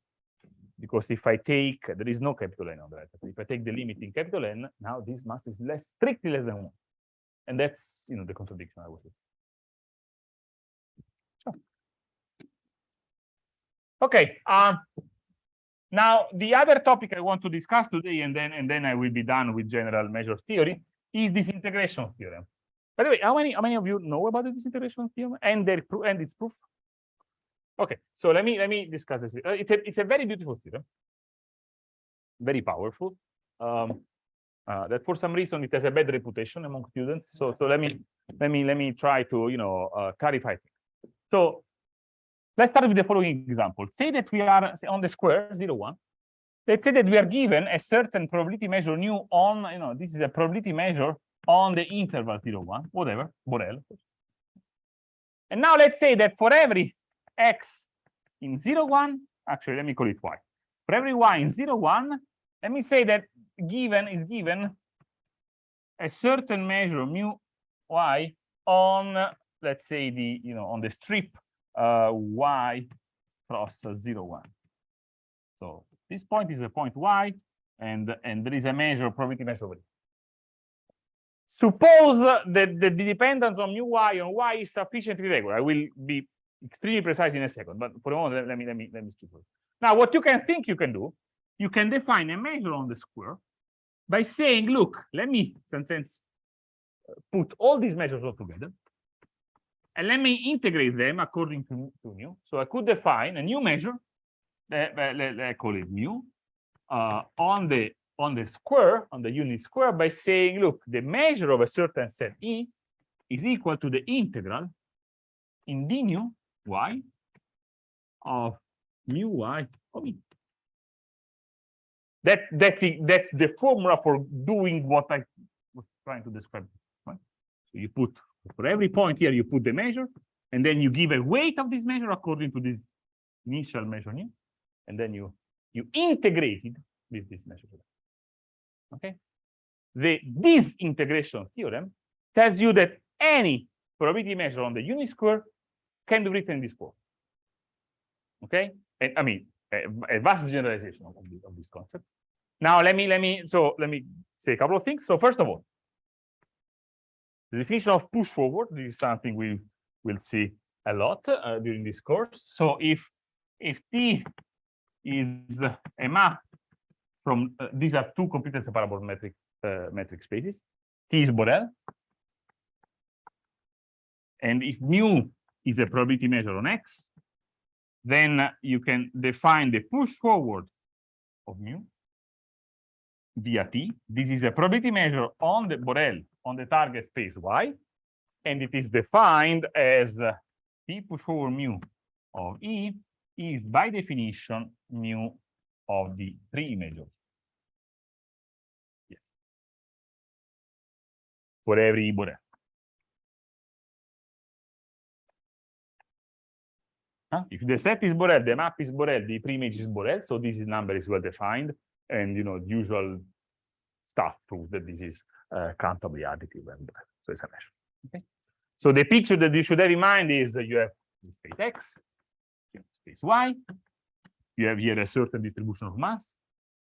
Because if I take, there is no capital N on the right. If I take the limit in capital N, now this mass is strictly less than 1. And that's, the contradiction I was saying. So. Okay. Now, the other topic I want to discuss today, and then I will be done with general measure theory, is this integration theorem. By the way, how many of you know about the disintegration theorem and its proof? Okay, so let me discuss this. It's a very beautiful theorem, very powerful. That for some reason it has a bad reputation among students. So let me try to clarify things. So let's start with the following example. Say that we are on the square 0, 1. Let's say that we are given a certain probability measure nu on, this is a probability measure on the interval 0, 1, whatever, Borel. And now let's say that for every x in 0, 1, actually, let me call it y. For every y in 0, 1, let me say that is given a certain measure mu y on, let's say, on the strip y cross 0, 1. So this point is a point y, and there is a measure, probability measure over it. Suppose that the dependence on mu y on y is sufficiently regular. I will be extremely precise in a second, but for a moment, let me skip it. Now, what you can do, you can define a measure on the square by saying, look, let me, in some sense, put all these measures all together, and let me integrate them according to mu. So I could define a new measure, let's call it mu, on the square, on the unit square, by saying, look, the measure of a certain set E is equal to the integral in d nu y of mu y of E. That's the formula for doing what I was trying to describe. Right? So you put, for every point here, you put the measure, and then you give a weight of this measure according to this initial measure nu, and then you integrate it with this measure. Okay? The disintegration theorem tells you that any probability measure on the unit square can be written in this form. Okay? And I mean, a vast generalization of this concept. Now let me say a couple of things. So first of all, the definition of push forward, this is something we will see a lot during this course. So if T is a map from these are two completely separable metric spaces. T is Borel, and if mu is a probability measure on X, then you can define the push forward of mu via T. This is a probability measure on the Borel on the target space Y, and it is defined as T push forward mu of E is by definition mu of the 3 measures. Yeah. For every Borel. If the set is Borel, the map is Borel, the pre-image is Borel, so this number is well defined, and the usual stuff proves that this is countably additive, and so it's a measure. Okay. So the picture that you should have in mind is that you have space X, you have space Y, you have here a certain distribution of mass,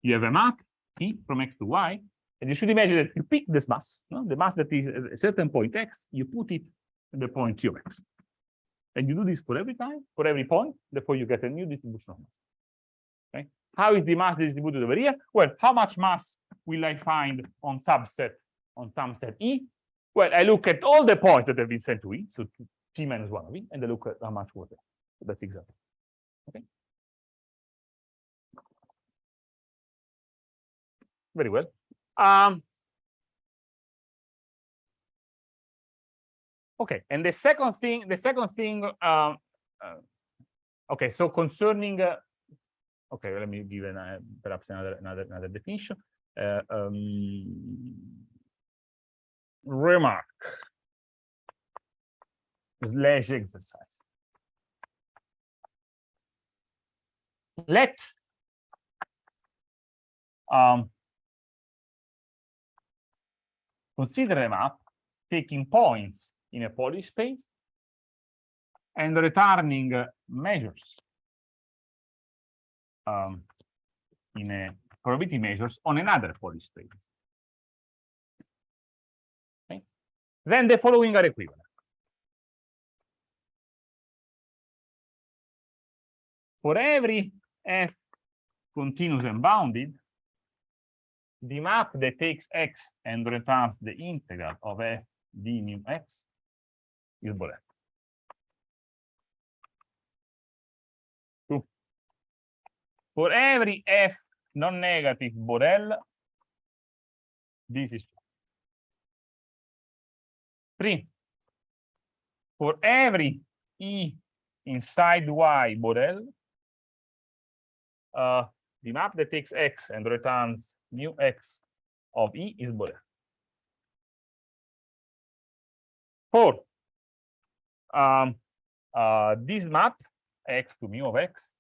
you have a map T from X to Y, and you should imagine that you pick this mass, the mass that is at a certain point X, you put it at the point T of X. And you do this for every time, for every point, therefore you get a new distribution of mass. Okay? How is the mass distributed over here? Well, how much mass will I find on some set E? Well, I look at all the points that have been sent to E, so T minus 1 of E, and I look at how much water. So that's exactly. Okay. Very well. Okay, and the second thing, okay, so concerning, okay, let me give perhaps another definition. Remark / exercise. let consider a map taking points in a Polish space and returning measures in a probability measures on another Polish space. Okay. Then the following are equivalent. For every f continuous and bounded, the map that takes x and returns the integral of f d mu x is Borel. Two. For every f non-negative Borel, this is true. 3. For every e inside y Borel, the map that takes x and returns mu x of e is Borel. 4. This map x to mu of x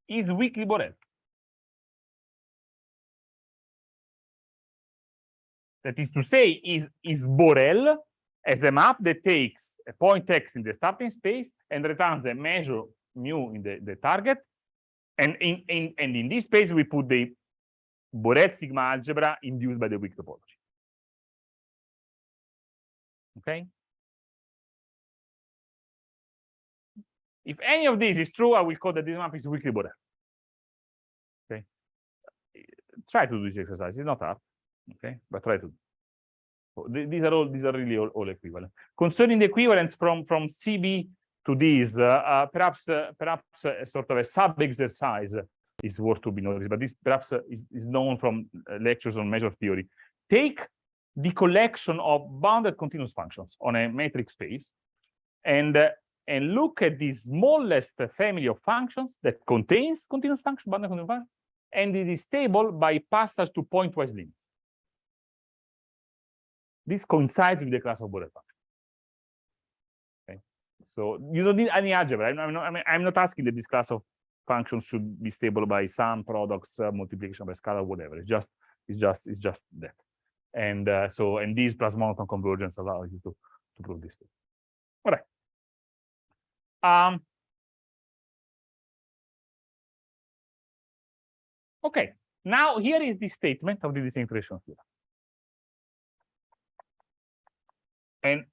is weakly Borel. That is to say, is Borel as a map that takes a point x in the starting space and returns a measure mu in the target. And in this space, we put the Borel sigma algebra induced by the weak topology. Okay. If any of this is true, I will call that this map is weakly Borel. Okay. Try to do this exercise. It's not hard. Okay, but try to. These are really all equivalent. Concerning the equivalence from CB to this, perhaps a sort of a sub exercise is worth to be noticed, but this perhaps is known from lectures on measure theory. Take the collection of bounded continuous functions on a metric space and look at the smallest family of functions that contains continuous function, bounded continuous function, and it is stable by passage to pointwise limits. This coincides with the class of Borel function. Okay, so you don't need any algebra. I'm not asking that this class of functions should be stable by sum, products, multiplication by scalar, whatever. It's just that. And and these plus monotone convergence allow you to prove this thing. All right. Okay. Now here is the statement of the disintegration theorem. And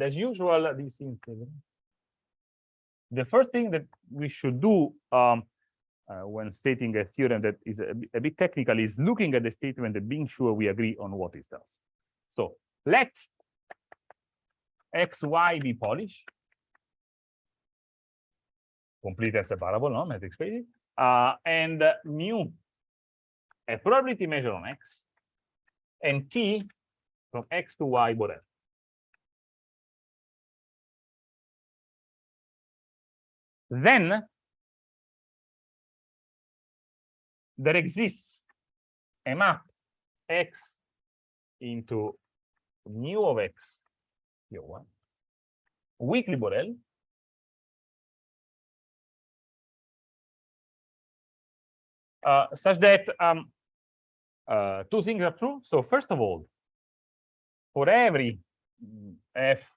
as usual, this integral. The first thing that we should do when stating a theorem that is a bit technical is looking at the statement and being sure we agree on what it does. So let xy be Polish, complete and separable, no metric space, and mu a probability measure on x, and t from x to y Borel. Then there exists a map x into mu of x, weakly Borel, such that two things are true. So first of all, for every f,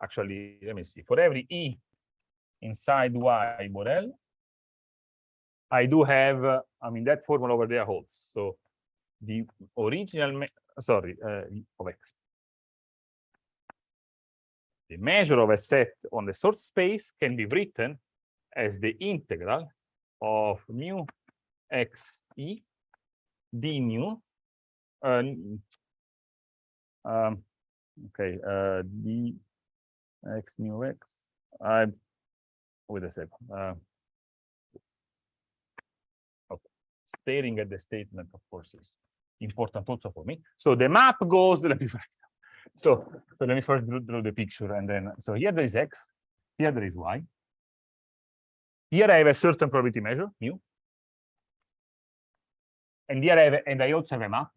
actually, let me see, for every e inside y Borel, I do have, that formula over there holds. So the original, of x. The measure of a set on the source space can be written as the integral of mu x e d mu d x mu x. Wait a second. Okay. Staring at the statement, of course, is important also for me. So the map goes. Let me so let me first draw the picture, and then so here there is x, here there is y. Here I have a certain probability measure mu, and here I also have a map.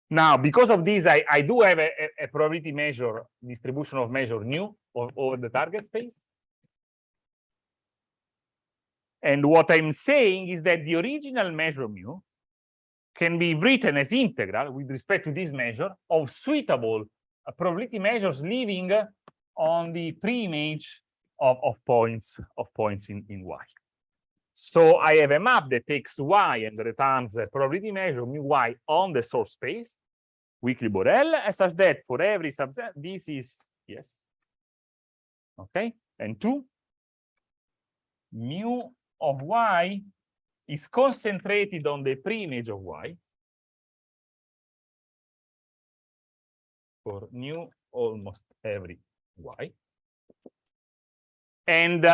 Now, because of this, I do have a probability measure, distribution of measure nu over the target space. And what I'm saying is that the original measure mu can be written as integral with respect to this measure of suitable probability measures living on the pre-image of points in Y. So I have a map that takes Y and returns a probability measure mu Y on the source space, weakly Borel, such that for every subset, this is yes. Okay, and 2 mu of Y is concentrated on the pre-image of Y for mu almost every Y. And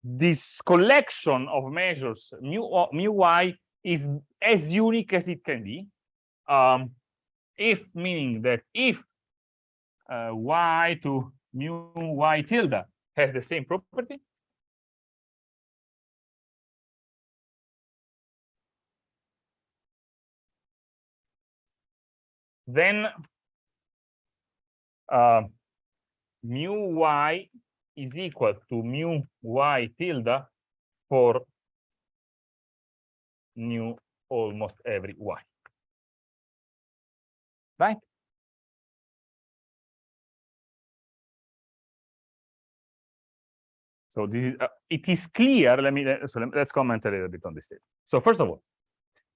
this collection of measures mu Y is as unique as it can be. If meaning that if Y to mu Y tilde has the same property, then mu Y is equal to mu Y tilde for mu almost every Y. Right? So this is, it is clear. Let's comment a little bit on this statement. So first of all,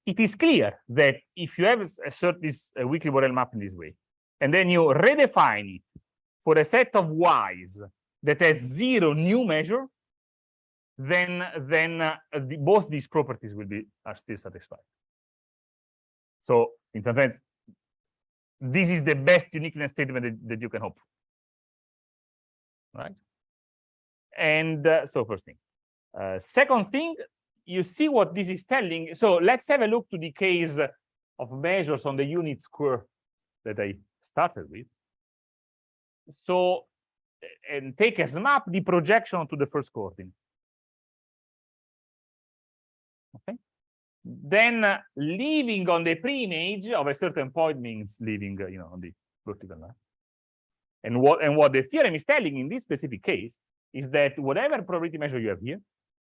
it is clear that if you have assert this weakly Borel map in this way, and then you redefine it for a set of Y's that has 0 new measure, then both these properties are still satisfied. So in some sense, this is the best uniqueness statement that you can hope for, right? And so first thing. Second thing, you see what this is telling. So let's have a look to the case of measures on the unit square that I started with. So, and take as map the projection to the first coordinate. Okay. Then leaving on the pre-image of a certain point means leaving, on the vertical line. And what the theorem is telling in this specific case is that whatever probability measure you have here,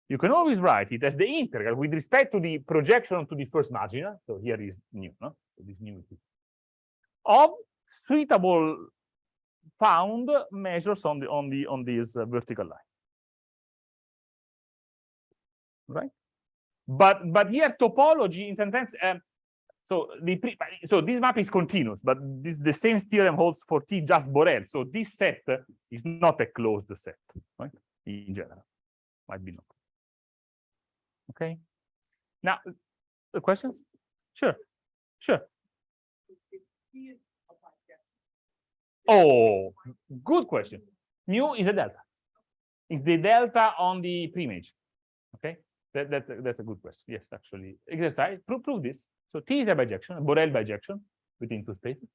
you can always write it as the integral with respect to the projection to the first marginal. So here is nu, no? So this nu of suitable found measures on this vertical line, right? But here topology, in some sense, so this map is continuous, but the same theorem holds for T just Borel. So this set is not a closed set, right? In general, might be not. Okay. Now, the questions? Sure. Oh, good question. Mu is a delta. It's the delta on the pre-image. Okay. That's a good question. Yes, actually, exercise. Prove this. So T is a bijection, a Borel bijection between two spaces,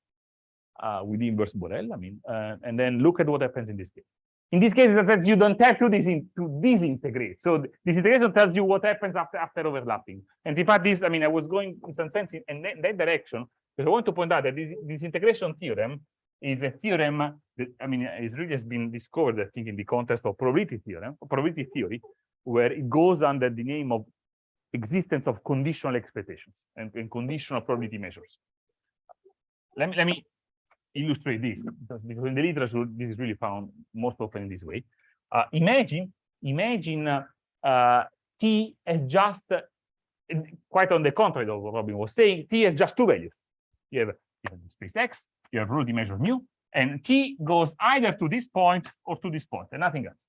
with the inverse Borel. I mean, and then look at what happens in this case. In this case, that you don't have to disintegrate. So this integration tells you what happens after overlapping. And in fact, this, I mean, I was going in some sense in that direction because I want to point out that this integration theorem is a theorem that, I mean, it's really has been discovered, I think, in the context of probability theory, where it goes under the name of existence of conditional expectations and conditional probability measures. Let me illustrate this because in the literature this is really found most often in this way. Imagine T as just quite on the contrary of what Robin was saying. T has just two values. You have space X, you have probability measure mu, and T goes either to this point or to this point and nothing else.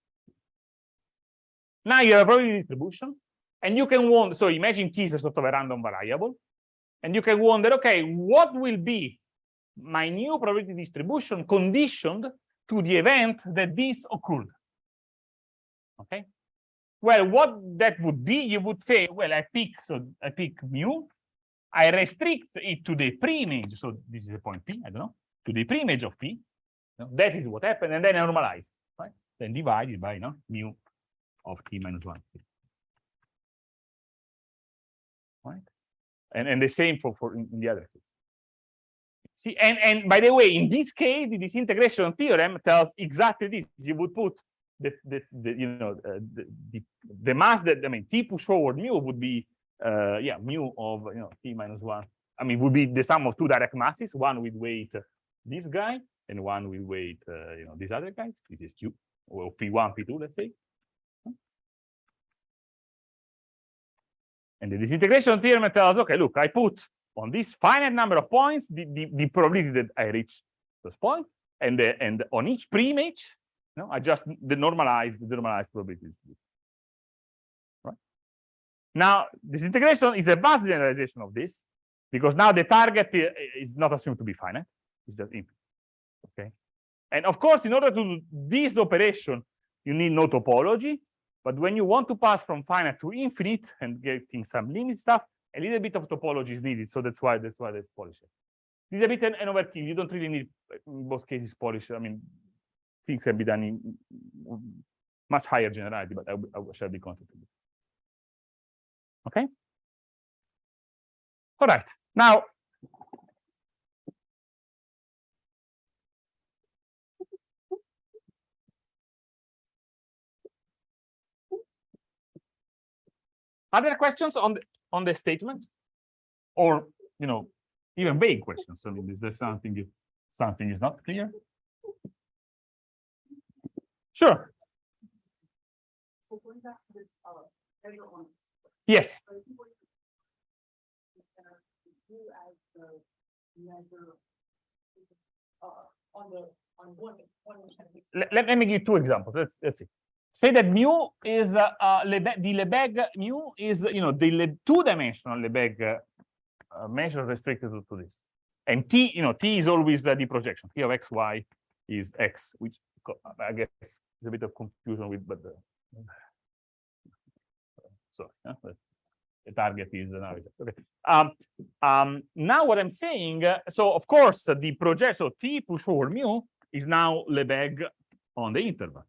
Now you have a probability distribution, and you can wonder. So imagine T is a sort of a random variable, and you can wonder, okay, what will be my new probability distribution conditioned to the event that this occurred? Okay. Well, what that would be, you would say, well, I pick mu, I restrict it to the pre-image. So this is a point P, I don't know, to the pre-image of P. That is what happened, and then I normalize, right? Then divided by mu of T minus 1. Right? And the same for in the other case. See, and by the way, in this case, the disintegration theorem tells exactly this. You would put you know the mass that T push forward mu would be yeah, mu of T minus 1. I mean, would be the sum of two direct masses, one with weight this guy and one with weight this other guy. This is Q or P1, P2, let's say. And the disintegration theorem tells, okay, look, I put on this finite number of points the probability that I reach those points, and on each pre-image, I just the normalized probabilities. Right? Now, this integration is a vast generalization of this, because now the target is not assumed to be finite; it's just infinite. Okay, and of course, in order to do this operation, you need no topology. But when you want to pass from finite to infinite and getting some limit stuff, a little bit of topology is needed. So that's why there's polish. This is a bit an overkill. You don't really need, in both cases, polish. I mean, things can be done in much higher generality, but I shall be concentrated. Okay. All right. Now, other questions on the statement, or even vague questions? I mean, is there something is not clear? Sure. Yes. Let me give two examples. Let's see. Say that mu is the Lebesgue mu is the two-dimensional Lebesgue measure restricted to this, and T T is always the projection. T of x y is x, which I guess is a bit of confusion with, but sorry, the target is now okay. Now what I'm saying, so of course the project, so T push over mu is now Lebesgue on the interval.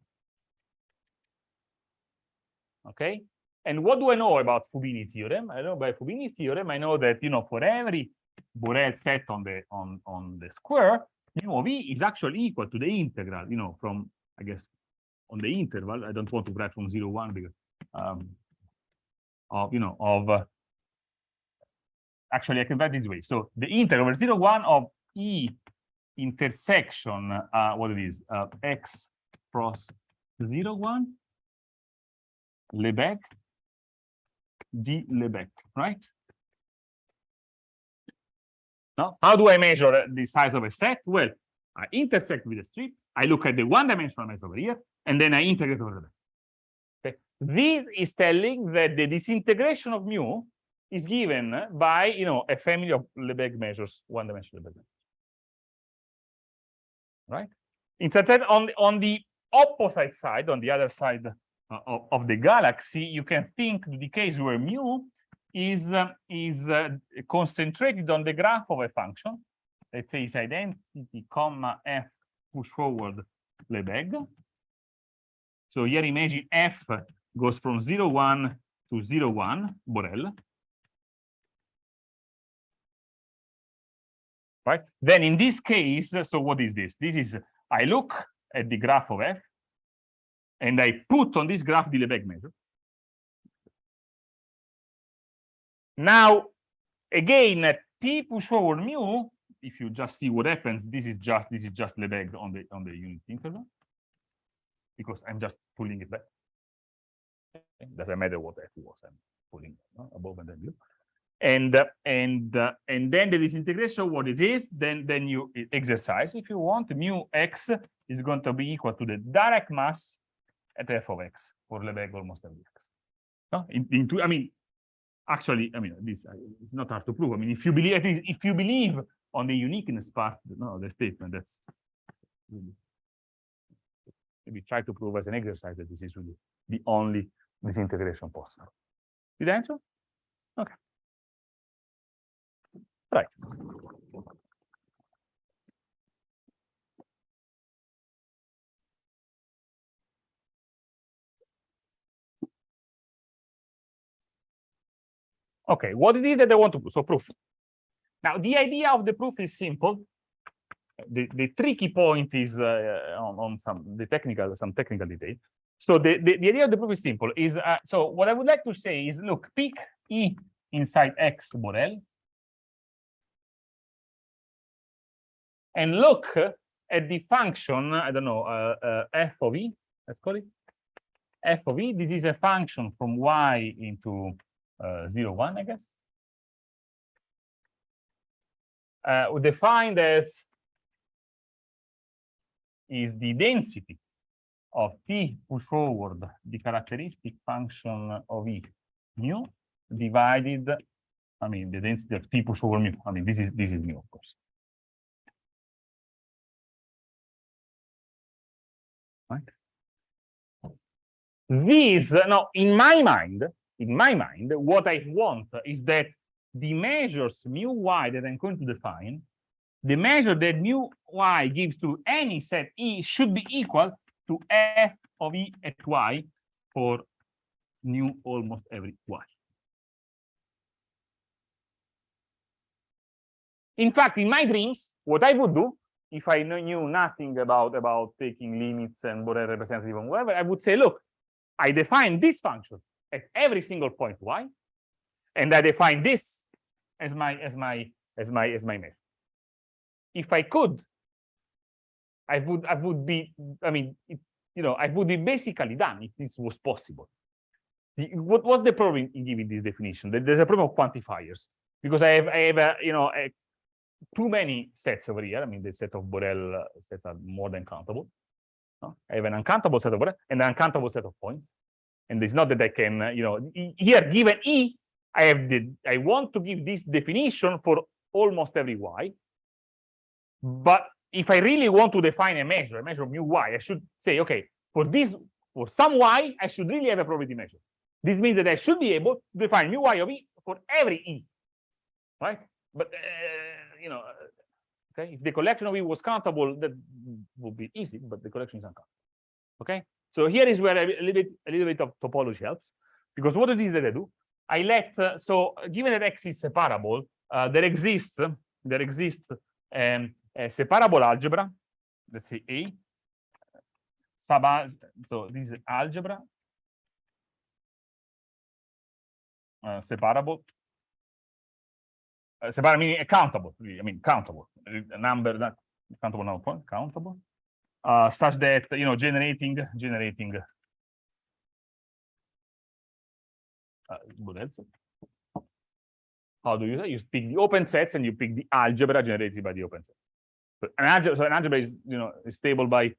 Okay, and what do I know about Fubini theorem? I know by Fubini theorem, I know that for every Borel set on the square, mu of v is actually equal to the integral, from, I guess, on the interval. I don't want to write from 0, 1 because actually I can write this way. So the integral over 0, 1 of E intersection what it is x cross 0, 1 Lebesgue d Lebesgue, right? Now, how do I measure the size of a set? Well, I intersect with a strip. I look at the one-dimensional measure over here, and then I integrate over there. Okay. This is telling that the disintegration of mu is given by a family of Lebesgue measures, one-dimensional Lebesgue measures. Right? In such that on the opposite side, on the other side of the galaxy, you can think the case where mu is concentrated on the graph of a function. Let's say it's identity comma f push forward Lebesgue. So here imagine f goes from 0, 1 to 0, 1 Borel. Right? Then in this case, so what is this? This is, I look at the graph of f, and I put on this graph the Lebesgue measure. Now, again, T push forward mu, if you just see what happens, this is just Lebesgue on the unit interval, because I'm just pulling it back. It doesn't matter what f was, I'm pulling above and then below. And then the disintegration, what it is, then you exercise if you want. Mu x is going to be equal to the direct mass at f of x for Lebesgue almost every x. No? I mean, actually, I mean, this it's not hard to prove. I mean, if you believe on the uniqueness part, the statement, that's really, maybe try to prove as an exercise that this is really the only disintegration possible. Did I answer? Okay. Right. Okay, what it is that I want to prove? So proof. Now, the idea of the proof is simple. The tricky point is on some technical detail. So the idea of the proof is simple. Is so what I would like to say is, look, pick E inside X Borel, and look at the function, I don't know, f of E, let's call it f of E. This is a function from Y into 0, 1, I guess. Defined as is the density of T push forward, the characteristic function of E mu, divided, I mean, the density of T push over mu. I mean, this is mu, of course. Right? This, no, in my mind, what I want is that the measures mu y that I'm going to define, the measure that mu y gives to any set E should be equal to f of E at y for nu almost every y. In fact, in my dreams, what I would do, if I knew nothing about taking limits and Borel representative and whatever, I would say, look, I define this function at every single point y, and I define this as my measure. If I could, I would be, I mean, I would be basically done if this was possible. What was the problem in giving this definition? There's a problem of quantifiers, because I have too many sets over here. I mean, the set of Borel sets are more than countable. I have an uncountable set of Borel and an uncountable set of points. And it's not that I can, here given E, I want to give this definition for almost every y. But if I really want to define a measure mu y, I should say, okay, for some y, I should really have a probability measure. This means that I should be able to define mu y of E for every E, right? But okay, if the collection of E was countable, that would be easy, but the collection is uncountable. Okay, so here is where a little bit of topology helps, because what it is that I do, I let so given that X is separable, there exists a separable algebra, let's say A, so this is algebra, separable, separable meaning countable, I mean countable, a number, not countable number point, countable, such that generating how do you say? You pick the open sets and you pick the algebra generated by the open set. So an algebra is is stable by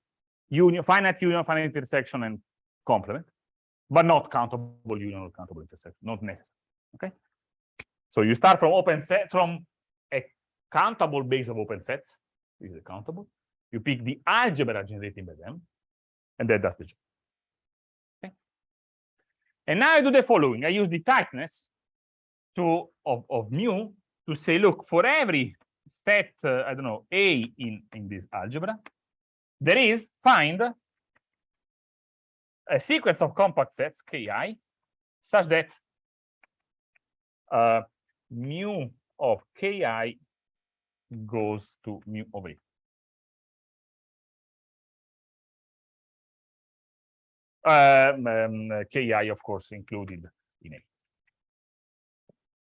finite union, finite intersection, and complement, but not countable union or countable intersection, not necessary. Okay. So you start from open set, from a countable base of open sets. This is countable. You pick the algebra generated by them, and that does the job. Okay. And now I do the following. I use the tightness of mu to say, look, for every set, I don't know, A in this algebra, there is, find a sequence of compact sets, Ki, such that mu of Ki goes to mu of A. Ki, of course, included in A.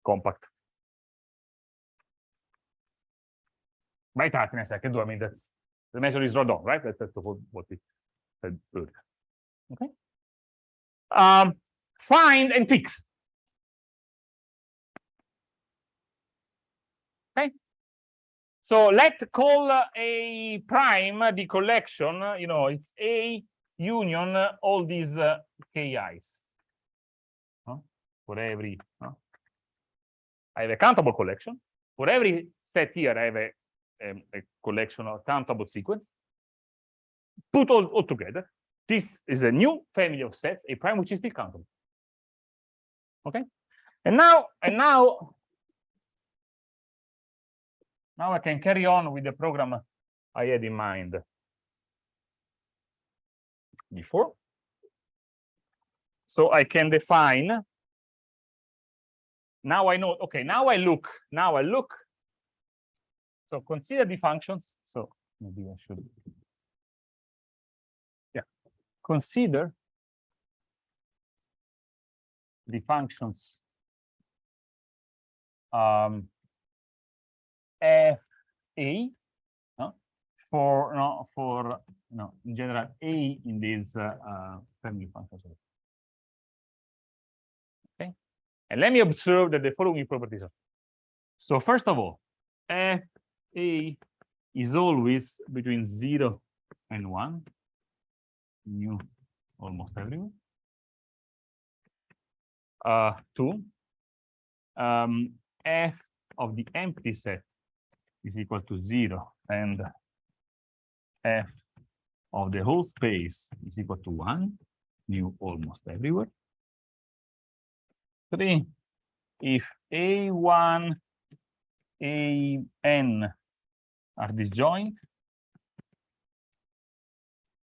Compact. By tightness, I can do. I mean, that's the measure is Rodon, right? That's what we said earlier. Okay. Find and fix. Okay. So let's call A prime the collection. It's A union all these KIs. For every, I have a countable collection. For every set here, I have a collection of countable sequence. Put all together. This is a new family of sets, A prime, which is still countable. Okay. And now I can carry on with the program I had in mind before. So I can define. Now I know, okay, now I look. So consider the functions. So maybe I should. Yeah. Consider the functions f a for in general a in these family functions. Okay, and let me observe that the following properties are. So first of all, f a is always between 0 and 1, mu almost everywhere. 2, f of the empty set is equal to 0, and f of the whole space is equal to 1, mu almost everywhere. 3, if a1, an are disjoint,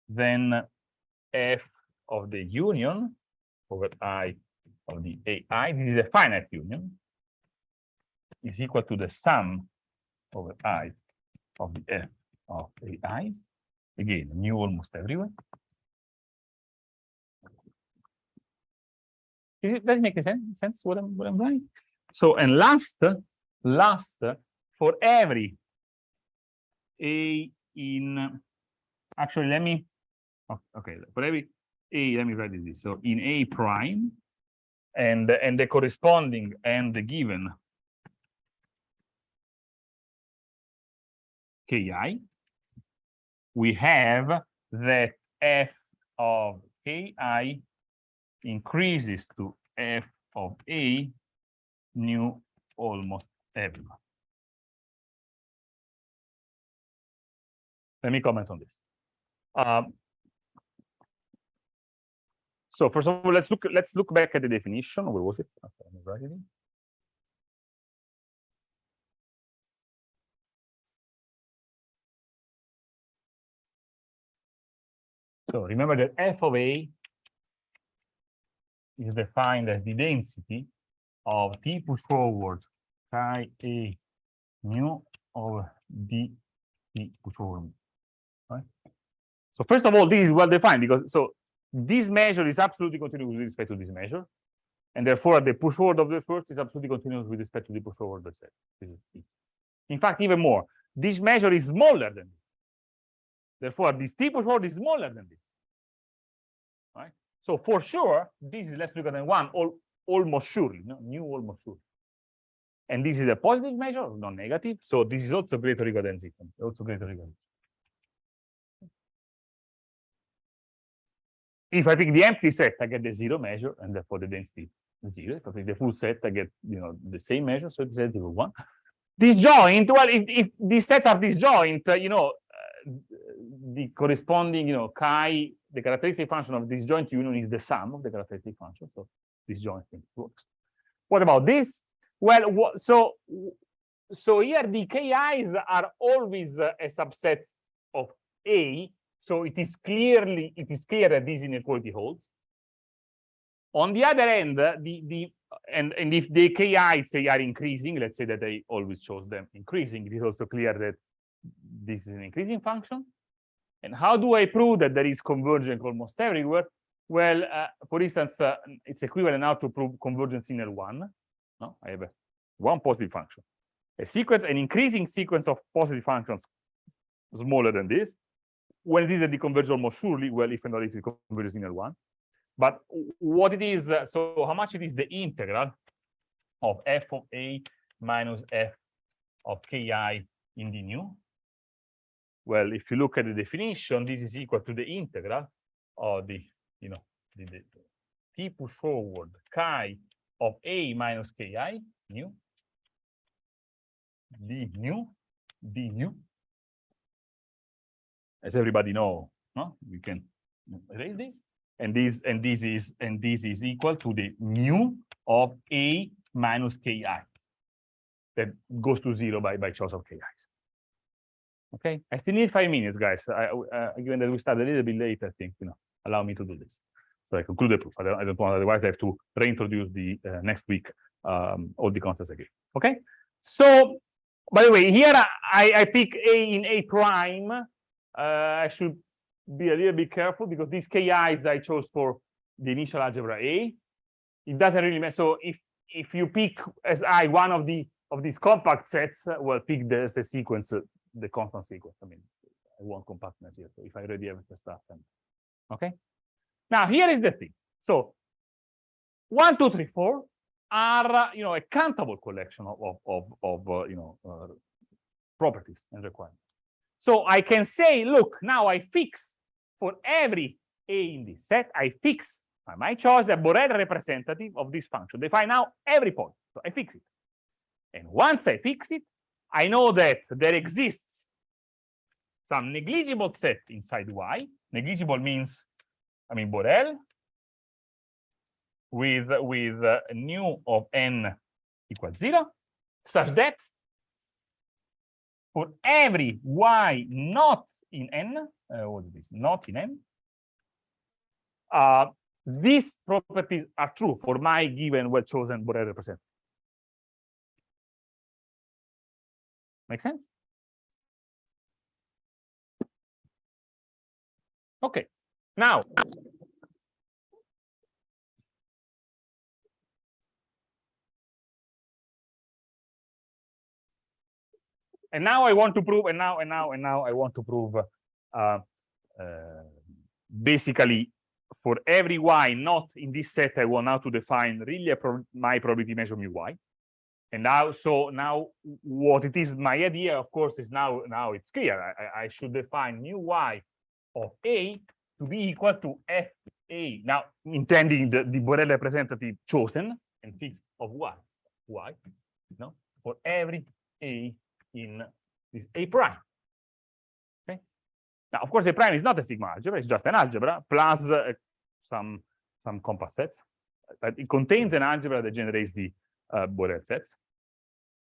then f of the union over I of the ai, this is a finite union, is equal to the sum over I of the f of ai. Again, mu almost everywhere. Does it make sense what I'm writing? So, and last, for every a in, actually, let me, okay, for every a, let me write this. So in a prime, and the corresponding and the given ki, we have that f of ki increases to f of a nu almost everywhere. Let me comment on this. So first of all, let's look back at the definition. Where was it? Okay, so remember that f of a is defined as the density of t push forward chi a mu over d t push forward. Right? So first of all, this is well defined because this measure is absolutely continuous with respect to this measure, and therefore the push forward of the first is absolutely continuous with respect to the push forward of the second. In fact, even more, this measure is smaller than this. Therefore, this t push forward is smaller than this. Right? So for sure, this is less bigger than 1, almost surely, nu almost surely. And this is a positive measure, not negative. So this is also greater or equal than 0. Also greater or equal than 0. If I pick the empty set, I get the 0 measure, and therefore the density is 0. If I pick the full set, I get the same measure, so it's 0, 1. Disjoint, well, if these sets are disjoint, the corresponding, chi, the characteristic function of disjoint union is the sum of the characteristic function. So disjoint works. What about this? Well, so here the ki's are always a subset of A. So it is clear that this inequality holds. On the other end, and if the ki's say are increasing, let's say that I always chose them increasing, it is also clear that this is an increasing function. And how do I prove that there is convergence almost everywhere? Well, for instance, it's equivalent now to prove convergence in L1. No, I have one positive function, an increasing sequence of positive functions smaller than this. When it is that the converge almost surely, well, if and not if it converges in L1. But what it is, so how much it is the integral of f of a minus f of ki in the nu? Well, if you look at the definition, this is equal to the integral of the t push forward chi of a minus ki nu d nu. As everybody knows, no? We can erase this, and this is equal to the mu of a minus ki. That goes to 0 by choice of ki's. Okay, I still need 5 minutes, guys. Given that we started a little bit late, I think allow me to do this. So I conclude the proof. I don't want, otherwise I have to reintroduce the next week all the concepts again. Okay. So by the way, here I pick a in a prime. I should be a little bit careful because these ki's I chose for the initial algebra A. it doesn't really matter. So if you pick as I one of these compact sets, well, pick the sequence, the constant sequence. I mean, I want compactness here. So if I already have the stuff, then okay. Now here is the thing. So 1, 2, 3, 4 are a countable collection of properties and requirements. So I can say, look, now I fix for every A in this set, I fix by my choice a Borel representative of this function. Define now every point. So I fix it. And once I fix it, I know that there exists some negligible set inside Y. Negligible means, I mean, Borel with nu of n equals 0, such that for every Y not in n, what is this? Not in n, these properties are true for my given well-chosen Borel representative. Make sense? Okay. Now, and now I want to prove, and now I want to prove basically for every Y not in this set, I want now to define really my probability measure mu Y. And now, so now what it is, my idea, of course, is now it's clear. I should define mu Y of A to be equal to FA. Now, intending the Borel representative chosen and fixed of Y, for every A in this A prime. Okay. Now, of course, A prime is not a sigma algebra; it's just an algebra plus some compact sets. But it contains an algebra that generates the Borel sets.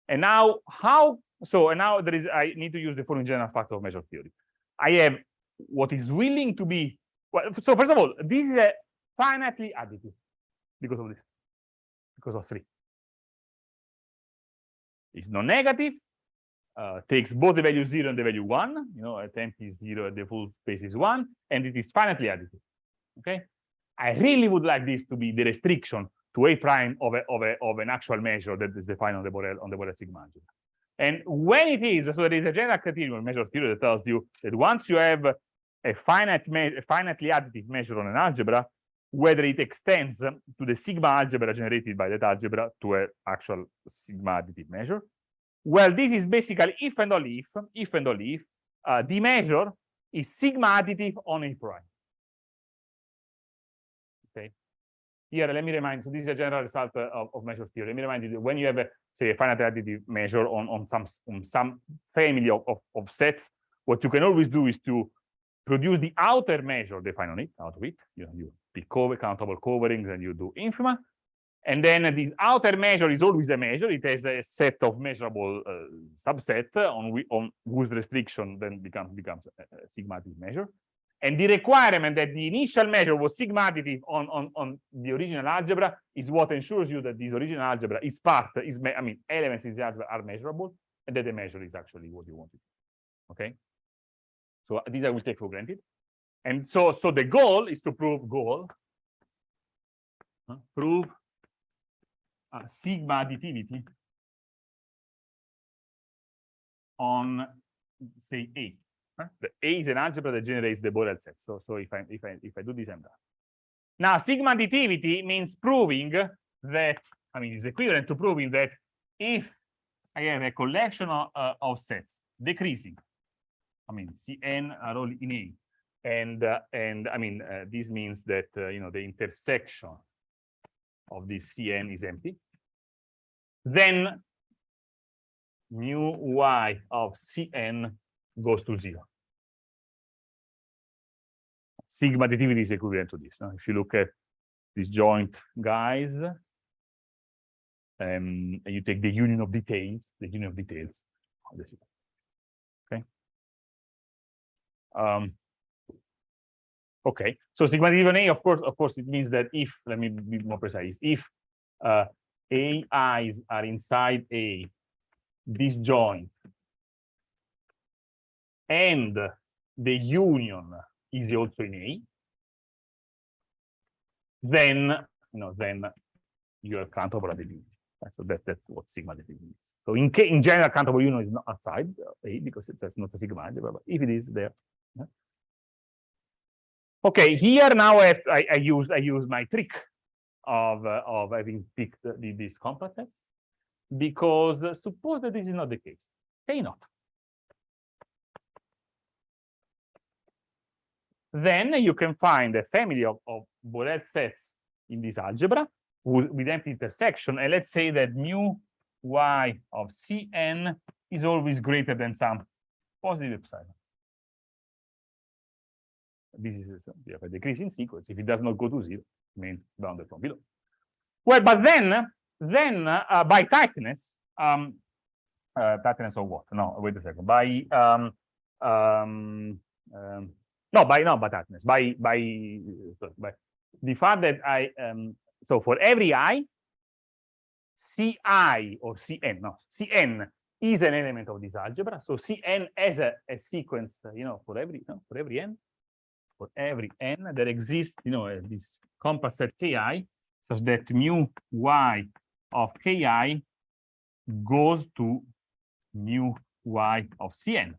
And now, there is, I need to use the following general factor of measure theory. I have what is willing to be, well, so first of all, this is a finitely additive because of this, because of 3. It's non-negative, takes both the value 0 and the value 1, at empty is 0, the full space is 1, and it is finitely additive. Okay, I really would like this to be the restriction to A prime of an actual measure that is defined on the Borel sigma algebra. And when it is, so there is a general criterion measure theory that tells you that once you have a finitely additive measure on an algebra, whether it extends to the sigma algebra generated by that algebra to an actual sigma additive measure, well, this is basically if and only if the measure is sigma additive on A prime. Okay. Here, let me remind, so this is a general result of measure theory. Let me remind you that when you have, say, a finite additive measure on some family of sets, what you can always do is to produce the outer measure defined on it, out of it. You pick countable coverings and you do infima. And then this outer measure is always a measure. It has a set of measurable subset on whose restriction then becomes a sigma additive measure. And the requirement that the initial measure was sigma additive on the original algebra is what ensures you that this original algebra is elements in the algebra are measurable, and that the measure is actually what you wanted. Okay. So these I will take for granted. And so the goal is to prove sigma additivity on, say, A. The A is an algebra that generates the Borel set. So if I do this, I'm done. Now, sigma additivity means proving that, it's equivalent to proving that if I have a collection of sets decreasing, Cn are all in A, and this means that the intersection of this Cn is empty, then mu Y of Cn goes to 0. Sigma additivity is equivalent to this. If you look at this joint, guys, and you take the union of details, okay. Okay. So sigma additive on A, of course, it means that if, let me be more precise, if AIs are inside A, this joint, and the union is also in A, then you have countable additivity. So that's what sigma additivity is. So in general, countable union is not outside A because it's not a sigma algebra, but if it is there. Yeah. Okay, here now I use my trick of having picked these compact sets, because suppose that this is not the case. Say not. Then you can find a family of Borel sets in this algebra with empty intersection, and let's say that mu y of Cn is always greater than some positive epsilon. This is a decreasing sequence. If it does not go to 0, it means bounded from below. Well, but then by tightness, tightness of what? No, wait a second. By by tightness. By the fact that I so for every I, Ci or Cn, no, Cn is an element of this algebra. So Cn as a sequence, for every n. For every n there exists, this compact set Ki, such that mu y of Ki goes to mu y of Cn,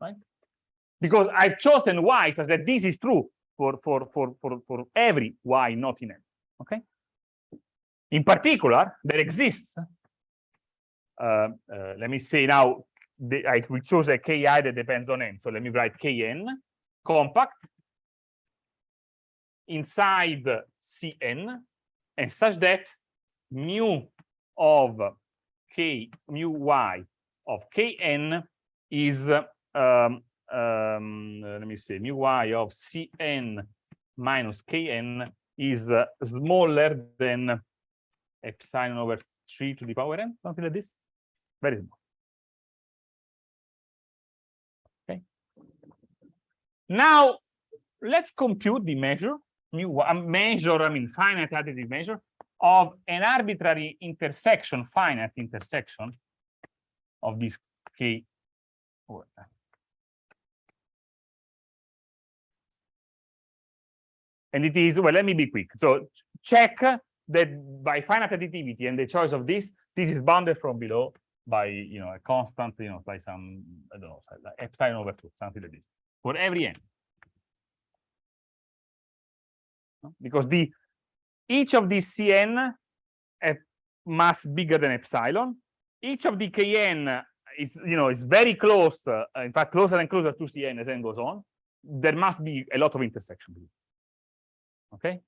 right? Because I've chosen y such that this is true for every y not in n. Okay. In particular, there exists. Let me say now, we chose a Ki that depends on n. So let me write Kn compact inside Cn, and such that mu y of Kn is let me say mu y of Cn minus Kn is smaller than epsilon over 3 to the power n, something like this. Very small. Okay. Now let's compute the measure mu finite additive measure of an arbitrary intersection, finite intersection of this K. And it is, well, let me be quick. So check that by finite additivity and the choice of this is bounded from below by a constant, by some, I don't know, like epsilon over 2, something like this, for every n. Because each of these Cn mass bigger than epsilon. Each of the Kn is very close, in fact, closer and closer to Cn as n goes on. There must be a lot of intersection. Okay.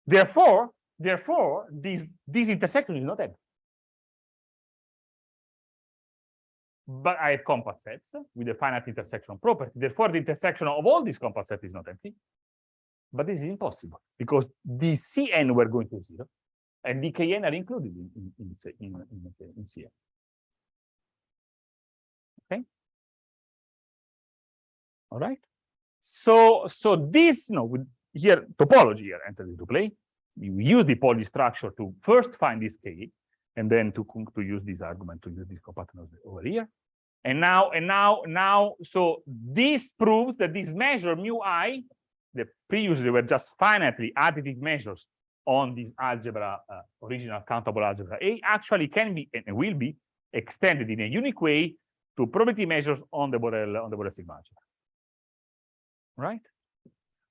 Therefore, this intersection is not empty. But I have compact sets with a finite intersection property. Therefore, the intersection of all these compact sets is not empty. But this is impossible because the Cn were going to 0, and the Kn are included in Cn. Okay. All right. So this, here topology here enters into play. We use the poly structure to first find this K, and then to use this argument to use this compactness over here. And now, so this proves that this measure mu I, that previously were just finitely additive measures on this algebra, original countable algebra A, actually can be and will be extended in a unique way to probability measures on the Borel sigma algebra. Right?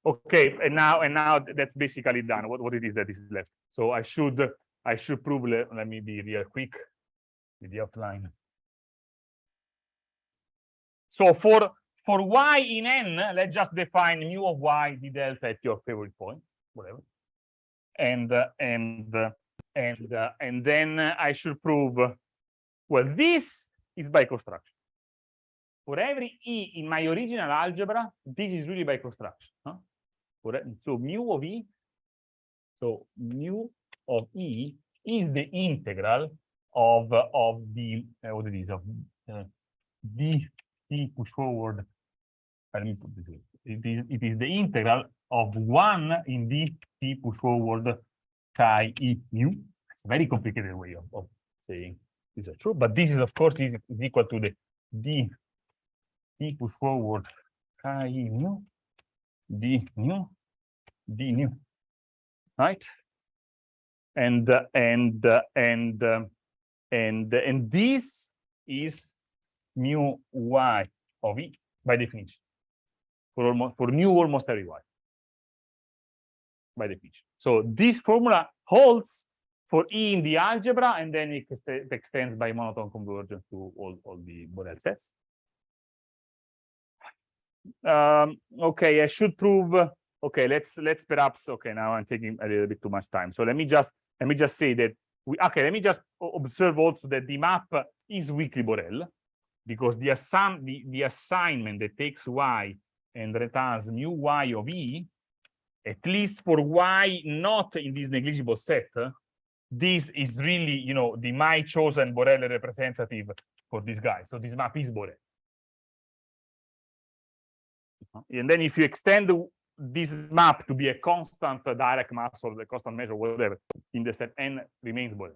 Okay, and now that's basically done. What it is that is left. So I should prove. Let me be real quick with the outline. So for y in n, let's just define mu of y the delta at your favorite point, whatever. And then I should prove, well, this is by construction. For every e in my original algebra, this is really by construction. Huh? So mu of e, is the integral of the what it is of d push forward. Let me put this. It is the integral of 1 in d push forward chi e mu. It's a very complicated way of saying this is true, but this is of course is equal to the d push forward chi e mu d nu, right? and this is mu y of E by definition for new almost every y by definition. So this formula holds for E in the algebra, and then it extends by monotone convergence to all the Borel sets. Okay, I should prove. Okay, let's perhaps. Okay, now I'm taking a little bit too much time. So let me just say that let me just observe also that the map is weakly Borel, because the assignment that takes y and returns mu y of E, at least for y not in this negligible set, this is really, you know, the my chosen Borel representative for this guy. So this map is Borel. And then if you extend this map to be a constant direct mass or the constant measure, whatever, in the set N remains Borel.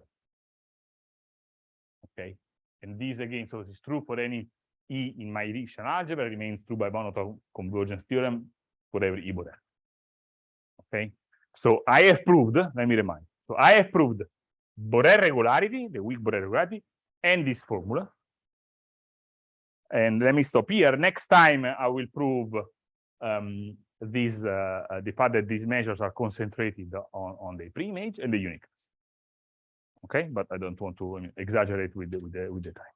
Okay. And this again, so it's true for any E in my Riemannian algebra, remains true by monotone convergence theorem for every E Borel. Okay. So I have proved, let me remind. So I have proved Borel regularity, the weak Borel regularity, and this formula. And let me stop here. Next time I will prove the fact that these measures are concentrated on the pre-image and the uniqueness. Okay, but I don't want to exaggerate with the time.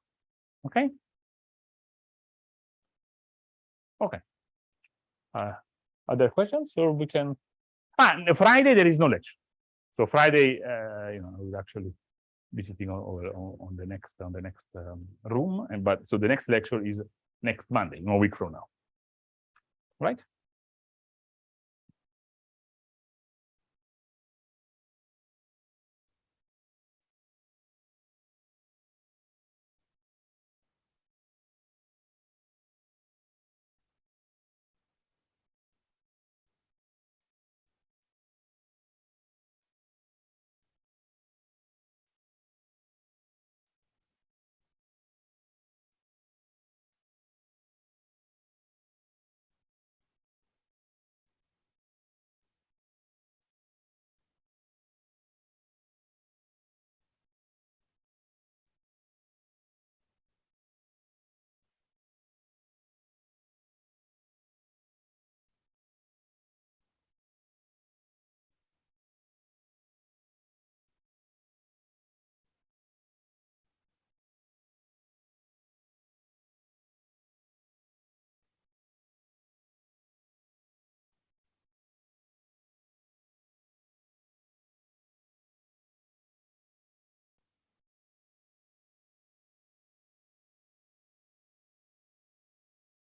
Okay. Okay. Other questions, or we can? Friday there is no lecture. So Friday, you know, I will actually be sitting on the next room, but so the next lecture is next Monday, 1 week from now. Right?